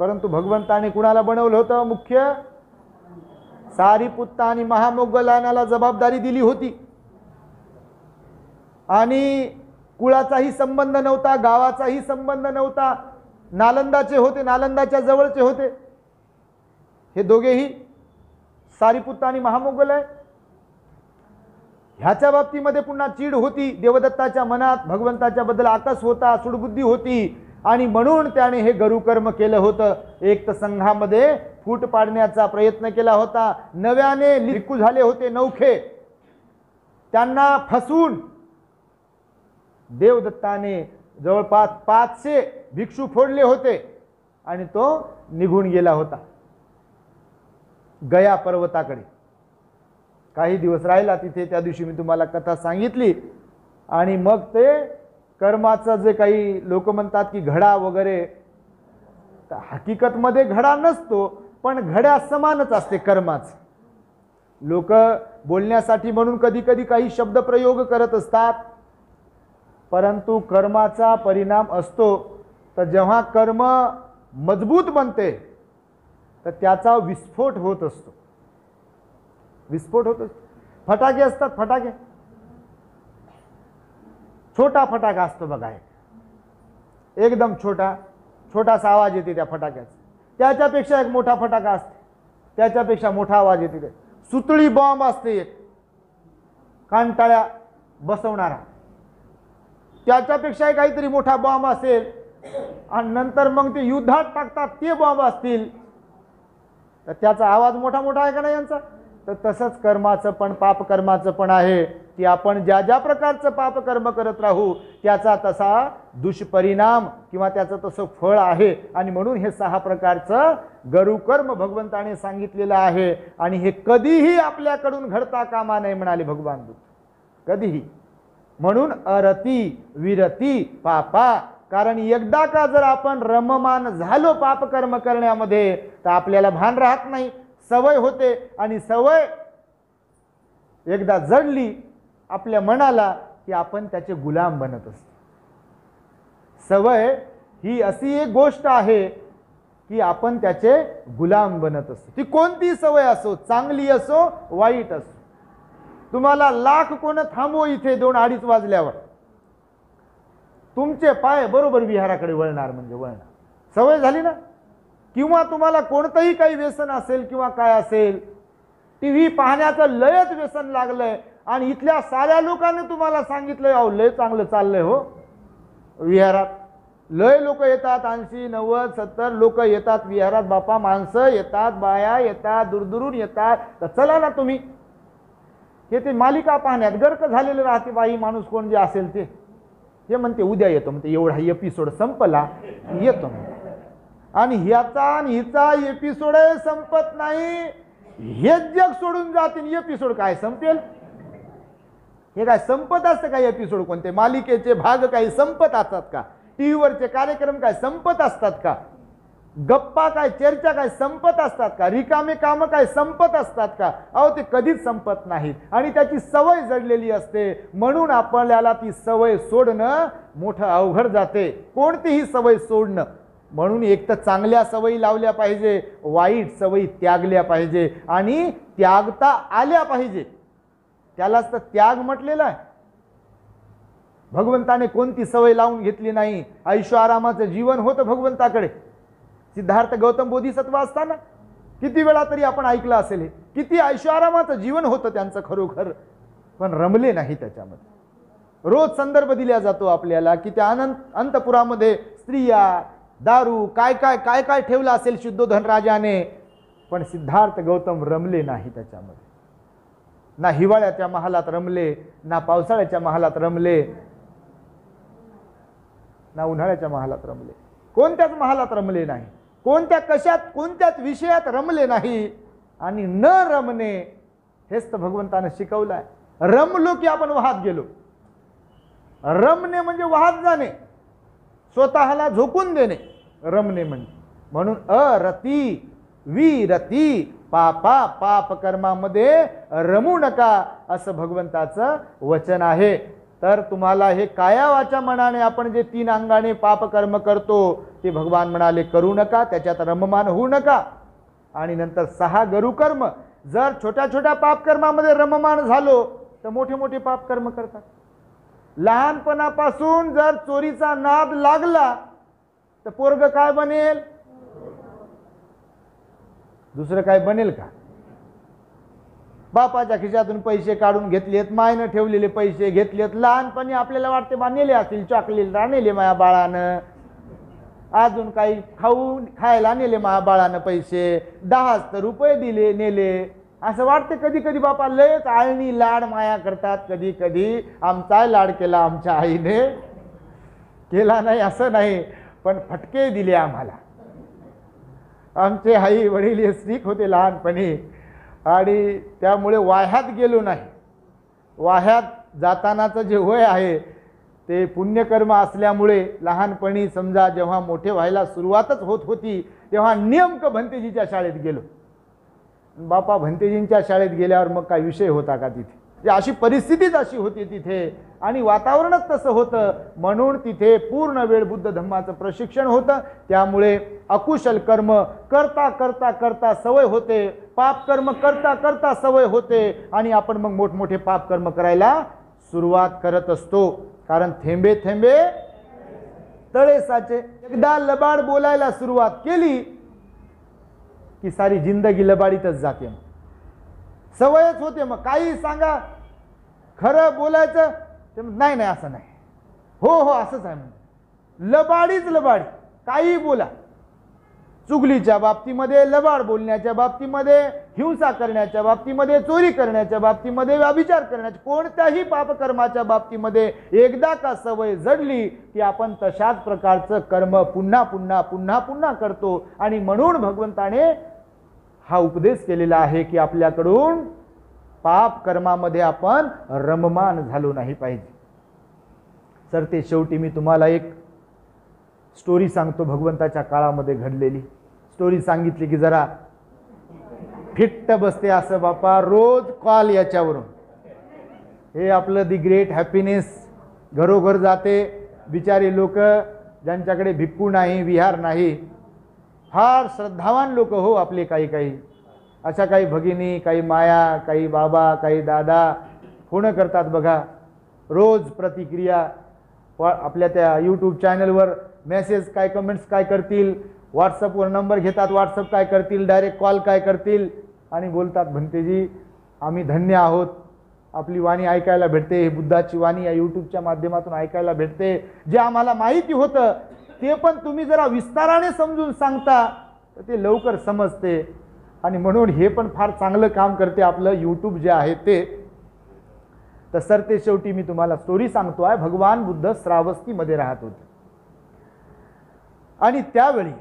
परंतु भगवंताने कुणाला बनवलं होतं? मुख्य सारीपुत्त आणि महामोगलानाला जबाबदारी दिली होती आणि कुळाचाही संबंध नव्हता, गावाचाही संबंध नव्हता, नालंदाचे होते, नालंदाच्या जवळचे होते हे दोघेही, सारीपुत्त आणि महामोगल आहे. ह्याच्या बाबतीमध्ये पुन्हा चीड होती देवदत्ताच्या मनात, भगवंताच्या बद्दल आकस होता, सुडबुद्धी होती आणि म्हणून त्याने हे गरुकर्म केलं होतं. एक तर संघामध्ये फूट पाडण्याचा प्रयत्न केला होता, नव्याने भिक्खू झाले होते नौखे, त्यांना फसवून देवदत्ताने जवळपास 500 भिक्षू फोडले होते आणि तो निघून गेला होता गया पर्वताकडे. काही दिवस राहिला तिथे, त्या दिवशी मी तुम्हाला कथा सांगितली. आणि मग ते कर्माचं जे काही लोक म्हणतात की घडा वगैरे, हकीकतमध्ये घडा नसतो, पण घड्या समानच असते कर्माच. लोक बोलण्यासाठी म्हणून कधी कधी काही शब्द प्रयोग करत असतात, परंतु कर्माचा परिणाम असतो. तर जेव्हा कर्म मजबूत बनते तर त्याचा विस्फोट होत असतो, विस्फोट होत असतो. फटाके असतात, फटाके, छोटा फटाका असतो बघा, एकदम छोटासा आवाज येते त्या फटाक्याचा, त्याच्यापेक्षा एक मोठा फटाका असते, त्याच्यापेक्षा मोठा आवाज येते. सुतळी बॉम्ब असते एक कांटाळ्या बसवणारा, त्याच्यापेक्षा काहीतरी मोठा बॉम्ब असेल आणि नंतर मग ते युद्धात टाकतात ते बॉम्ब असतील, तर त्याचा आवाज मोठा मोठा आहे का नाही यांचा. तर तसंच कर्माचं पण, पाप कर्माचं पण आहे की आपण ज्या ज्या प्रकारचं पाप कर्म करत राहू त्याचा तसा दुष्परिणाम किंवा त्याचं तसं फळ आहे. आणि म्हणून हे 6 प्रकारचं गरुकर्म भगवंताने सांगितलेलं आहे आणि हे कधीही आपल्याकडून घडता कामा नये म्हणाले भगवान बुद्ध, कधीही. म्हणून अरती विरती पापा, कारण एकदा का जर आपण रममान झालो पापकर्म करण्यामध्ये तर आपल्याला भान राहत नाही, सवय होते आणि सवय एकदा जडली आपल्या मनाला की आपण त्याचे गुलाम बनत असतो. सवय ही अशी एक गोष्ट आहे की आपण त्याचे गुलाम बनत असतो. ती कोणती सवय असो, चांगली असो वाईट असो. तुम्हाला लाख कोण थांबवो इथे 2-2:30 वाजल्यावर, तुमचे पाय बरोबर विहाराकडे वळणार म्हणजे वळणार, सवय झाली ना. किंवा तुम्हाला कोणतंही काही व्यसन असेल किंवा काय असेल, टीव्ही पाहण्याचं लयच व्यसन लागलंय आणि इथल्या साऱ्या लोकांनी तुम्हाला सांगितलंय अहो लय चांगलं चाललंय हो विहारात, लय लोक येतात, 80, 90, 70 लोक येतात विहारात बापा, माणसं येतात, बाया येतात, दूरदूरून येतात, तर चला ना तुम्ही. हे ते मालिका पाहण्यात गर्क झालेले राहते बाई माणूस कोण जे असेल ते. हे म्हणते उद्या येतो, म्हणते एवढा एपिसोड संपला येतो, आणि ह्याचा आणि हिचा एपिसोड संपत नाही, हेच जग सोडून जातील, एपिसोड काय संपेल? हे काय संपत असतं का? एपिसोड कोणते मालिकेचे भाग काही संपत असतात का? टीव्हीवरचे कार्यक्रम काय संपत असतात का? गप्पा काय, चर्चा काय संपत असतात का? रिकामे काम काय संपत असतात का? अहो ते कधीच संपत नाहीत आणि त्याची सवय जडलेली असते. म्हणून आपल्याला ती सवय सोडणं मोठं अवघड जाते, कोणतीही सवय सोडणं. म्हणून एक तर चांगल्या सवयी लावल्या पाहिजे, वाईट सवयी त्यागल्या पाहिजे आणि त्यागता आल्या पाहिजे. त्यालाच तर त्याग म्हटलेलं आहे. भगवंताने कोणती सवय लावून घेतली नाही. आयुष्य आरामाचं जीवन होतं भगवंताकडे. सिद्धार्थ गौतम बोधिसत्व असताना किती वेळा तरी आपण ऐकलं असेल, हे किती आयुष्य आरामाचं जीवन होतं त्यांचं खरोखर, पण रमले नाही त्याच्यामध्ये. रोज संदर्भ दिला जातो आपल्याला की त्या अंतपुरामध्ये स्त्रिया, दारू, काय काय काय काय ठेवलं असेल शुद्धोधन राजाने, पण सिद्धार्थ गौतम रमले नाही त्याच्यामध्ये. ना हिवाळ्याच्या महालात रमले, ना पावसाळ्याच्या महालात रमले, ना उन्हाळ्याच्या महालात रमले, कोणत्याच महालात रमले नाही, कोणत्या कशात कोणत्याच विषयात रमले नाही. आणि न रमणे हेच तर भगवंतानं शिकवलं आहे. रमलो की आपण वाहत गेलो. रमणे म्हणजे वाहत जाणे, स्वतःला झोकून देणे रमणे म्हणजे. म्हणून अरती विरती पापा, पाप कर्मामध्ये रमू नका असं भगवंताचं वचन आहे. तर तुम्हाला हे काया वाचा मनाने आपण जे 3 अंगाने पाप कर्म करतो ते भगवान म्हणाले करू नका, त्याच्यात रममान होऊ नका. आणि नंतर 6 गरुकर्म. जर छोट्या छोट्या पाप कर्मामध्ये रममान झालो तर मोठे मोठे पाप कर्म करतात. लहानपणापासून जर चोरीचा नाद लागला तर पोरग काय बनेल? दुसरं काय बनेल का? बापाच्या खिशातून पैसे काढून घेतलेत, मायनं ठेवलेले पैसे घेतलेत. लहानपणी आपल्याला वाटते बा नेले असतील चॉकलेट, नेले माया बाळानं, अजून काही खायला नेले माया बाळानं पैसे, 10 रुपये दिले नेले, असं वाटते कधी कधी. बापा लयच आळणी लाड माया करतात. कधी कधी आमचा लाड केला आमच्या आईने, केला नाही असं नाही, पण फटके दिले आम्हाला. आमचे आई वडील हे स्ट्रिक होते लहानपणी आणि त्यामुळे वाह्यात गेलो नाही. वाह्यात जातानाचं जे वय आहे ते पुण्यकर्म असल्यामुळे लहानपणी समजा जेव्हा मोठे व्हायला सुरुवातच होत होती तेव्हा नेमकं भंतेजीच्या शाळेत गेलो. बापा भंतेजींच्या शाळेत गेल्यावर मग काय विषय होता का तिथे? अशी परिस्थितीच अशी होती तिथे आणि वातावरणच तसं होतं. म्हणून तिथे पूर्ण वेळ बुद्ध धम्माचं प्रशिक्षण होतं. त्यामुळे अकुशल कर्म करता करता करता सवय होते, पाप कर्म करता करता सवय होते आणि आपण मग मोठमोठे पाप कर्म करायला सुरुवात करत असतो. कारण थेंबे थेंबे तळे साचे. एकदा लबाड बोलायला सुरुवात केली की सारी जिंदगी लबाडीतच जाते. सवयच होते. मग काही सांगा, खरं बोलायचं ते नाही नाही असं नाही, हो हो असंच आहे म्हणजे लबाडीच लबाडी. काही बोला, चुगलीच्या बाबतीमध्ये, लबाड बोलण्याच्या बाबतीमध्ये, हिंसा करण्याच्या बाबतीमध्ये, चोरी करण्याच्या बाबतीमध्ये, व्यभिचार करण्याच्या कोणत्याही पापकर्माच्या बाबतीमध्ये एकदा का सवय जडली की आपण तशाच प्रकारचं कर्म पुन्हा पुन्हा पुन्हा पुन्हा करतो. आणि म्हणून भगवंताने हा उपदेश केलेला आहे की आपल्याकडून पाप कर्मामध्ये आपण रममान झालो नाही पाहिजे. सर ते शेवटी मी तुम्हाला एक स्टोरी सांगतो, भगवंताच्या काळामध्ये घडलेली स्टोरी सांगितली की जरा फिट्ट बसते. असं बापा रोज कॉल याच्यावरून. हे आपलं दी ग्रेट हॅपीनेस घरोघर जाते. बिचारी लोक ज्यांच्याकडे भिक्खू नाही, विहार नाही, फार श्रद्धावान लोक हो आपले. काही काही अशा काही भगिनी, काही माया, काही बाबा, काही दादा फोन करतात बघा. रोज प्रतिक्रिया आपल्या त्या यूट्यूब चॅनलवर मेसेज काय, कमेंट्स काय करतील, व्हॉट्सअपवर नंबर घेतात, व्हॉट्सअप काय करतील, डायरेक्ट कॉल काय करतील आणि बोलतात भंतेजी आम्ही धन्य आहोत, आपली वाणी ऐकायला भेटते, ही बुद्धाची वाणी या यूट्यूबच्या माध्यमातून ऐकायला भेटते. जे आम्हाला माहिती होतं ते पण तुम्ही जरा विस्ताराने समजून सांगता तर ते लवकर समजते. आणि म्हणून हे पण फार चांगलं काम करते आपलं यूट्यूब जे आहे ते. तर सर ते शेवटी मी तुम्हाला स्टोरी सांगतो आहे. भगवान बुद्ध श्रावस्तीमध्ये राहत होते आणि त्यावेळी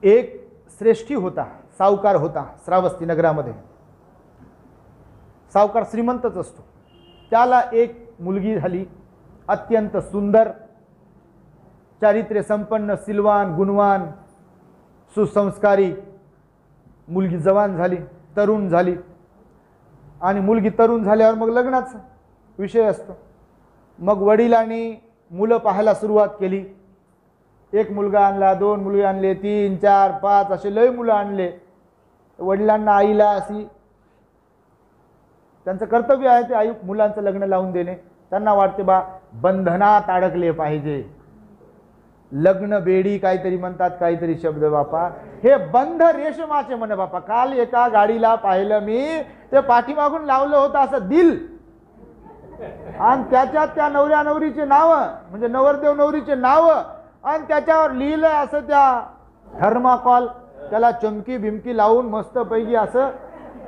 एक श्रेष्ठी होता, सावकार होता श्रावस्ती नगरामध्ये. सावकार श्रीमंतच असतो. त्याला एक मुलगी झाली, अत्यंत सुंदर, चारित्र्य संपन्न, सिलवान, गुणवान, सुसंस्कारी मुलगी. जवान झाली, तरुण झाली. आणि मुलगी तरुण झाल्यावर मग लग्नाचा विषय असतो. मग वडिलांनी मुलं पाहायला सुरुवात केली. एक मुलगा आणला, 2 मुलगे आणले, 3, 4, 5 असे लय मुलं आणले. वडिलांना, आईला अशी त्यांचं कर्तव्य आहे ते आई मुलांचं लग्न लावून देणे. त्यांना वाटते बा बंधनात अडकले पाहिजे. लग्न बेडी काहीतरी म्हणतात, काहीतरी शब्द बापा. हे बंध रेशमाचे म्हणे बापा. काल एका गाडीला पाहिलं मी, ते पाठीमागून लावलं होतं असं दिल आणि त्याच्यात त्या नवऱ्या नवरीचे नाव, म्हणजे नवरदेव नवरीचे नाव, आणि त्याच्यावर लिहिलंय असं त्या थर्माकॉल. त्याला चमकी बिमकी लावून मस्तपैकी असं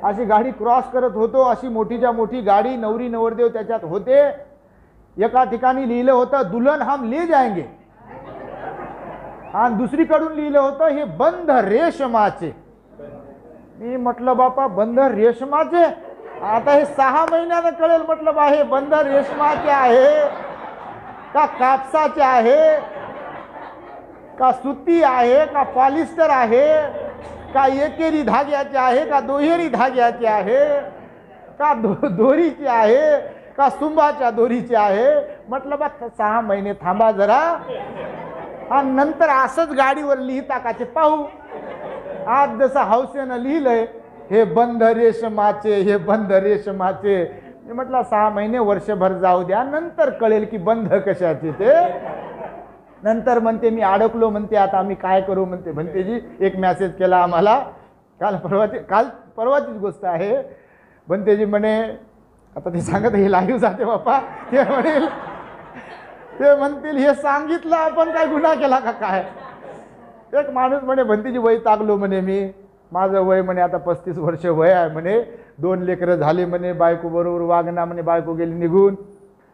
अशी गाडी क्रॉस करत होतो. अशी मोठीच्या मोठी गाडी, नवरी नवरदेव त्याच्यात होते. एका ठिकाणी लिहिलं होतं दुल्हन हम ले जाएंगे आणि दुसरीकडून लिहिलं होतं हे बंध रेशमाचे. मी म्हटलं बापा बंध रेशमाचे, आता हे 6 महिन्यानं कळेल म्हटलं बा हे बंध रेशमाचे आहे का कापसाचे आहे का सुती आहे का पॉलिस्टर आहे का एकेरी धाग्याचे आहे का दुहेरी धाग्याचे आहे का दोरीचे आहे का सुंबाच्या दोरीचे आहे. म्हटलं बा 6 महिने थांबा जरा आणि नंतर असंच गाडीवर लिहिता का ते पाहू. आज जसं हौसेनं लिहिलंय हे बंध रेशमाचे, हे बंध रेशमाचे. मी म्हटलं 6 महिने वर्षभर जाऊ द्या, नंतर कळेल की बंध कशाचे ते. नंतर म्हणते मी अडकलो म्हणते, आता आम्ही काय करू म्हणते. भंतेजी एक मेसेज केला आम्हाला काल परवाचीच गोष्ट आहे. भंतेजी म्हणे, आता ते सांगत हे लाईव्ह जाते बापा, ते म्हणतील हे सांगितलं आपण काय गुन्हा केला का काय. एक माणूस म्हणे भंतेजी वैतागलो म्हणे मी, माझं वय म्हणे आता 35 वर्ष वय आहे म्हणे, 2 लेकरं झाले म्हणे, बायको बरोबर वागणा म्हणे, बायको गेली निघून,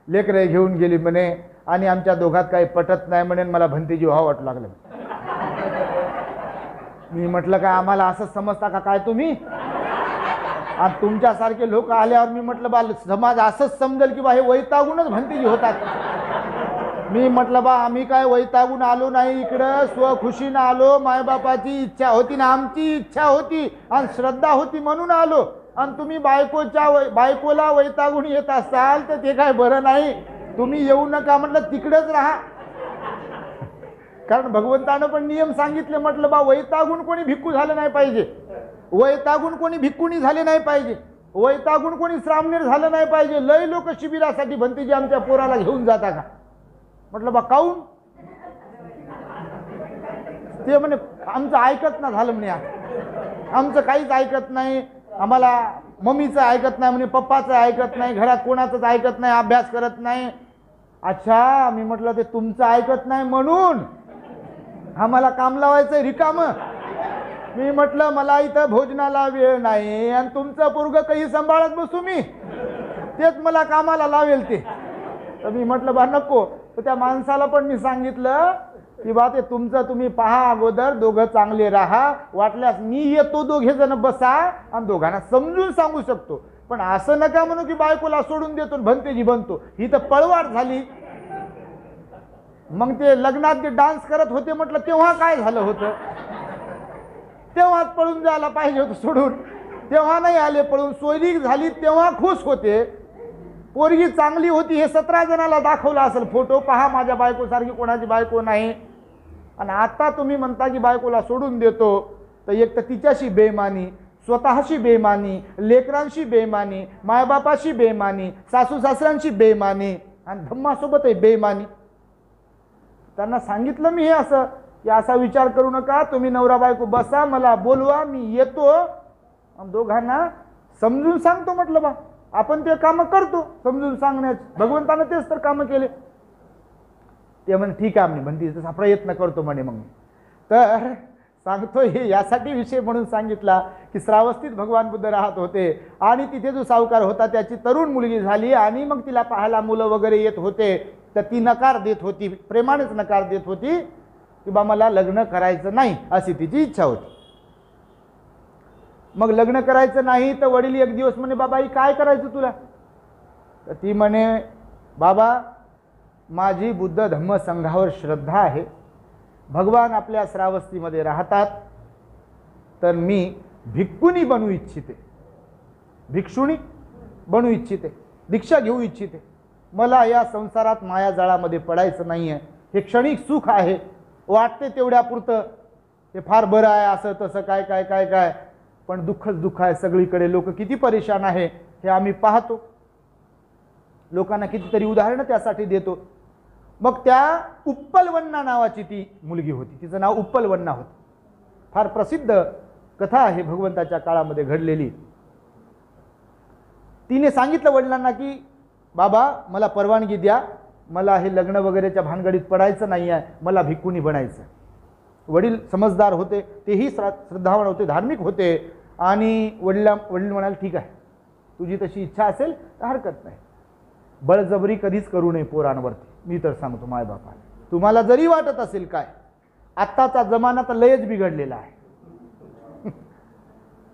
लेकरं घेऊन गेली म्हणे आणि आमच्या दोघात काही पटत नाही म्हणे, मला भंतेजी व्हावं वाटू लागलं. मी म्हटलं काय आम्हाला असं समजता का काय तुम्ही. आणि तुमच्यासारखे लोक आल्यावर मी म्हटलं बा समाज असंच समजेल की बा हे वैतागूनच भंतेजी होतात. मी म्हटलं बा आम्ही काय वैतागून आलो नाही इकडं, स्वखुशीनं आलो. मायबापाची इच्छा होती ना, आमची इच्छा होती आणि श्रद्धा होती म्हणून आलो. आणि तुम्ही बायकोला वैतागून येत असाल तर ते काय बरं नाही. तुम्ही येऊ नका म्हटलं, तिकडेच राहा. कारण भगवंतानं पण नियम सांगितले, म्हटलं बा वैतागून कोणी भिक्खू झालं नाही पाहिजे, वैतागून कोणी भिक्खुनी झाले नाही पाहिजे, वैतागून कोणी श्रामणेर झालं नाही पाहिजे. लय लोक शिबिरासाठी भंतेजी आमच्या पोराला घेऊन जाता का. म्हटलं बा काऊन. ते म्हणे आमचं ऐकत ना झालं म्हणे, आमचं काहीच ऐकत नाही, आम्हाला मम्मीचं ऐकत नाही म्हणे, पप्पाचं ऐकत नाही, घरात कोणाचंच ऐकत नाही, अभ्यास करत नाही. अच्छा, मी म्हटलं ते तुमचं ऐकत नाही म्हणून आम्हाला काम लावायचं रिकामं. मी म्हटलं मला इथं भोजनाला वेळ नाही आणि तुमचं पोरगं काही सांभाळत बसू मी, तेच मला कामाला लावेल ते. तर मी म्हटलं बा नको. तर त्या माणसाला पण मी सांगितलं की बा ते तुमचं तुम्ही पहा, अगोदर दोघं चांगले राहा, वाटल्यास मी येतो, 2 जण बसा आणि दोघांना समजून सांगू शकतो. पण असं नका म्हणू की बायकोला सोडून देतो भंतेजी बनतो. ही तर पळवाट झाली. मग ते लग्नात जे डान्स करत होते म्हटलं तेव्हा काय झालं होतं, तेव्हाच पळून जायला पाहिजे होतं सोडून, तेव्हा नाही आले पळून. सोयरी झाली तेव्हा खुश होते, पोरगी चांगली होती हे 17 जणाला दाखवलं असेल फोटो, पहा माझ्या बायकोसारखी कोणाची बायको नाही. आणि आता तुम्ही म्हणता की बायकोला सोडून देतो, तर एक तर तिच्याशी बेईमानी, स्वतःशी बेईमानी, लेकरांशी बेईमानी, मायबापाशी बेईमानी, सासू सासऱ्यांशी बेईमानी आणि धम्मासोबतही बेईमानी. त्यांना सांगितलं मी हे असं की असा विचार करू नका, तुम्ही नवरा बायको बसा, मला बोलवा, मी येतो, दोघांना समजून सांगतो. म्हटलं बा आपण ते कामं करतो समजून सांगण्याचे, भगवंतानं तेच तर कामं केले. ते म्हणे ठीक आहे म्हणे, भंती सापडा यत्न करतो म्हणे. मग तर सांगतो हे यासाठी विषय म्हणून सांगितला की श्रावस्तीत भगवान बुद्ध राहत होते आणि तिथे जो सावकार होता त्याची तरुण मुलगी झाली आणि मग तिला पाहायला मुलं वगैरे येत होते. तर ती नकार देत होती, प्रेमानेच नकार देत होती की बा मला लग्न करायचं नाही अशी तिची इच्छा होती. मग लग्न करायचं नाही तर वडील एक दिवस म्हणे बाबा ही काय करायचं तुला. तर ती म्हणे बाबा माझी बुद्ध धम्म संघावर श्रद्धा आहे, भगवान आपल्या श्रावस्तीमध्ये राहतात, तर मी भिक्खुनी बनू इच्छिते, भिक्षुणी बनू इच्छिते, दीक्षा घेऊ इच्छिते. मला या संसारात मायाजाळामध्ये पडायचं नाही आहे. हे क्षणिक सुख आहे, वाटते तेवढ्यापुरतं, हे फार बरं आहे, असं तसं काय काय काय काय, पण दुःखच दुःख आहे सगळीकडे. लोक किती परेशान आहे हे आम्ही पाहतो, लोकांना कितीतरी उदाहरणं त्यासाठी देतो. मग त्या उप्पलवन्ना नावाची ती मुलगी होती, तिचं नाव उप्पलवन्ना होतं. फार प्रसिद्ध कथा आहे भगवंताच्या काळामध्ये घडलेली. तिने सांगितलं वडिलांना की बाबा मला परवानगी द्या, मला हे लग्न वगैरेच्या भानगडीत पडायचं नाही आहे, मला भिक्खुनी बनायचं. वडील समजदार होते, तेही श्रद्धावान होते, धार्मिक होते. आणि वडील म्हणाले ठीक आहे, तुझी तशी इच्छा असेल तर हरकत नाही, बळजबरी कधीच करू नये पोरांवरती. मी तर सांगतो मायबापाला, तुम्हाला जरी वाटत असेल काय, आत्ताचा जमाना तर लयच बिघडलेला आहे.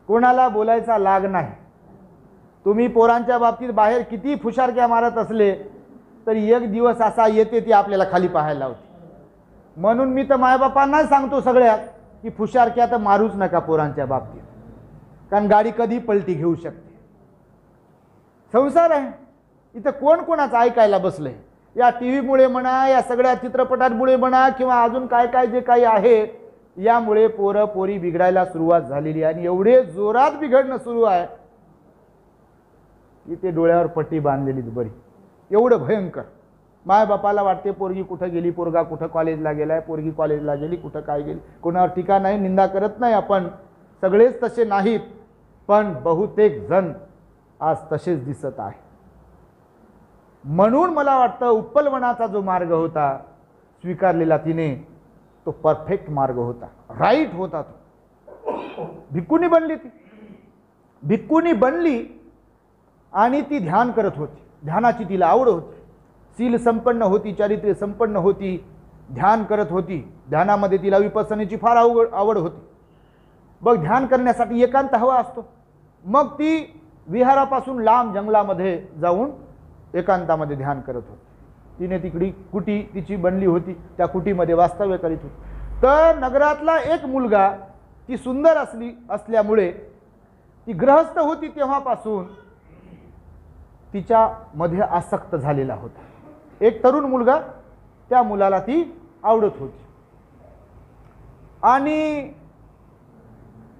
कोणाला बोलायचा लाग नाही. तुम्ही पोरांच्या बाबतीत बाहेर किती फुशारक्या मारत असले तरी एक दिवस असा येते ती आपल्याला खाली पाहायला होती. म्हणून मी तर मायबापांना सांगतो सगळ्यात की फुशारक्या तर मारूच नका पोरांच्या बाबतीत, कारण गाडी कधी पलटी घेऊ शकते. संसार आहे, इथं कोण कोणाचं ऐकायला बसलंय. या टीव्हीमुळे म्हणा, या सगळ्या चित्रपटांमुळे म्हणा, किंवा अजून काय काय जे काही आहे, यामुळे पोरं पोरी बिघडायला सुरुवात झालेली आहे. आणि एवढे जोरात बिघडणं सुरू आहे की ते डोळ्यावर पट्टी बांधलेलीच बरी, एवढं भयंकर. मायबापाला वाटते पोरगी कुठं गेली, पोरगा कुठं कॉलेजला गेलाय, पोरगी कॉलेजला गेली, कुठं काय गेली. कोणावर टीका नाही, निंदा करत नाही आपण, सगळेच तसे नाहीत, पण बहुतेक जण आज तसेच दिसत आहे. म्हणून मला वाटतं उत्पलवनाचा जो मार्ग होता स्वीकारलेला तिने, तो परफेक्ट मार्ग होता, राईट होता. तो भिक्खुनी बनली, ती भिक्खुनी बनली आणि ती ध्यान करत होती. ध्यानाची तिला आवड होती, शील संपन्न होती, चारित्र्य संपन्न होती, ध्यान करत होती. ध्यानामध्ये तिला विपස්සनेची फार आवड होती. बघ, ध्यान करण्यासाठी एकांत हवा असतो. मग ती विहारापासून लांब जंगलामध्ये जाऊन एकांतामध्ये ध्यान करत होती. तिने तिकडी कुटी तिची बनली होती, त्या कुटीमध्ये वास्तव्य करीत होती. तर नगरातला एक मुलगा, ती सुंदर असल्यामुळे ती गृहस्थ होती तेव्हापासून तिच्यामध्ये आसक्त झालेला होता. एक तरुण मुलगा, त्या मुलाला ती आवडत होती. आणि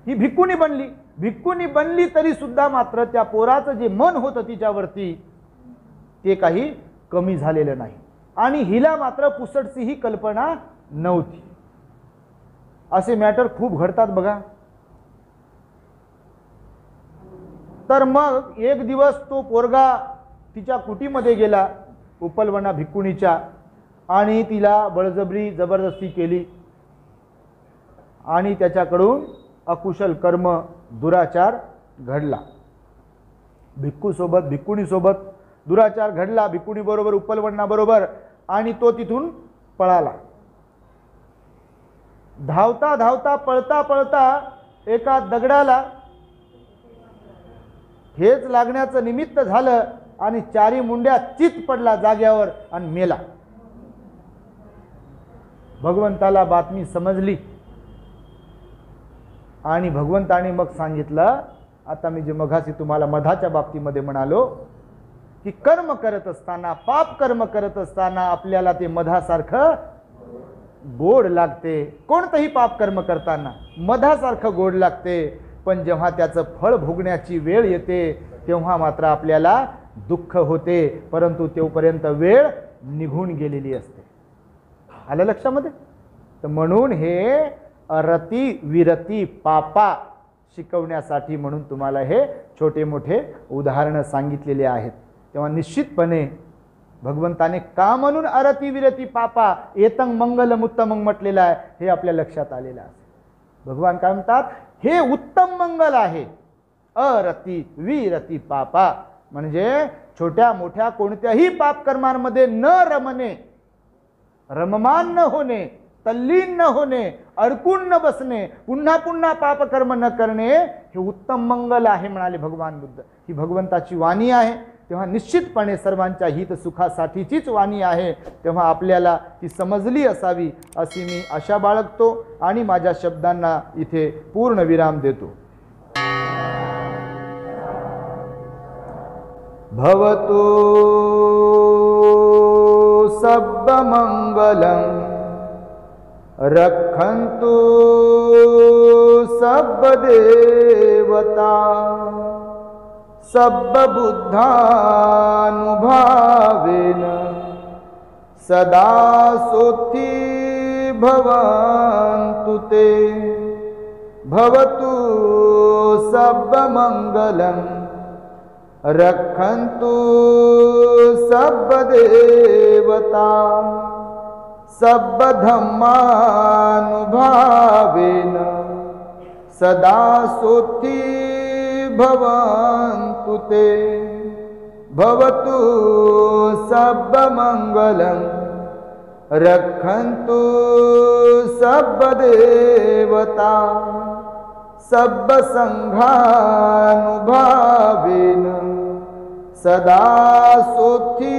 ही भिक्खुनी बनली. भिक्खुनी बनली तरी सुद्धा मात्र त्या पोराचं जे मन होतं तिच्यावरती ते काही कमी झालेलं नाही. आणि हिला मात्र पुसटची ही कल्पना नव्हती. असे मॅटर खूप घडतात बघा. तर मग एक दिवस तो पोरगा तिच्या कुटीमध्ये गेला, उपलवना भिक्खुनीच्या, आणि तिला बळजबरी जबरदस्ती केली आणि त्याच्याकडून अकुशल कर्म दुराचार घडला. भिक्खूसोबत, भिक्खुनीसोबत दुराचार घडला, भिक्खुनी बरोबर, उपलवना बरोबर, आणि तो तिथून पळाला. धावता धावता, पळता पळता एका दगडाला ठेच लागण्याचं निमित्त झालं आणि चारी मुंड्या चित पडला जाग्यावर आणि मेला. भगवंताला बातमी समजली आणि भगवंताने मग सांगितलं, आता मी जे मघाशी तुम्हाला मधाच्या बाबतीमध्ये म्हणालो की कर्म करत असताना, पाप कर्म करत असताना आपल्याला ते मधासारखं गोड लागते. कोणतंही पाप कर्म करताना मधासारखं गोड लागते, पण जेव्हा त्याचं फळ भोगण्याची वेळ येते तेव्हा मात्र आपल्याला दुःख होते, परंतु तोपर्यंत वेळ निघून गेलेली असते. आलं लक्षामध्ये? तर म्हणून हे अरती विरती पापा शिकवण्यासाठी म्हणून तुम्हाला हे छोटे मोठे उदाहरणं सांगितलेले आहेत. तेव्हा निश्चितपणे भगवंताने का म्हणून अरती विरती पापा एतं मंगलम उत्तमं म्हटलेलं आहे हे आपल्या लक्षात आलेलं आहे. भगवान काय म्हणतात? हे उत्तम मंगल आहे, अरती विरती पापा, म्हणजे छोट्या मोठ्या कोणत्याही पाप कर्मांमध्ये न रमणे, रममान न होणे, तल्लीन न होणे, अडकून न बसणे, पुन्हा पुन्हा पापकर्म न करणे, हे उत्तम मंगल आहे म्हणाले भगवान बुद्ध. ही भगवंताची वाणी आहे. तेव्हा निश्चितपणे सर्वांच्या हित सुखासाठीचीच वाणी आहे. तेव्हा आपल्याला ती समजली असावी अशी मी आशा बाळगतो आणि माझ्या शब्दांना इथे पूर्ण विराम देतो. भवतु सब्बमंगलं रक्षन्तु सब्बदेवता सब्बबुद्धानुभावेन सदा सोत्थि भवन्तु ते. भवतु सब्बमंगलं रक्षन्तु सब्बदेवता सब्बधम्मानुभावेन सदा सोत्थी भवन्तु ते। भवतु सब्बमङ्गलं रक्षन्तु सब्बदेवता सब्बसङ्घानुभावेन सदा सोत्थी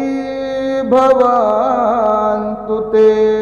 भवन्तु ते।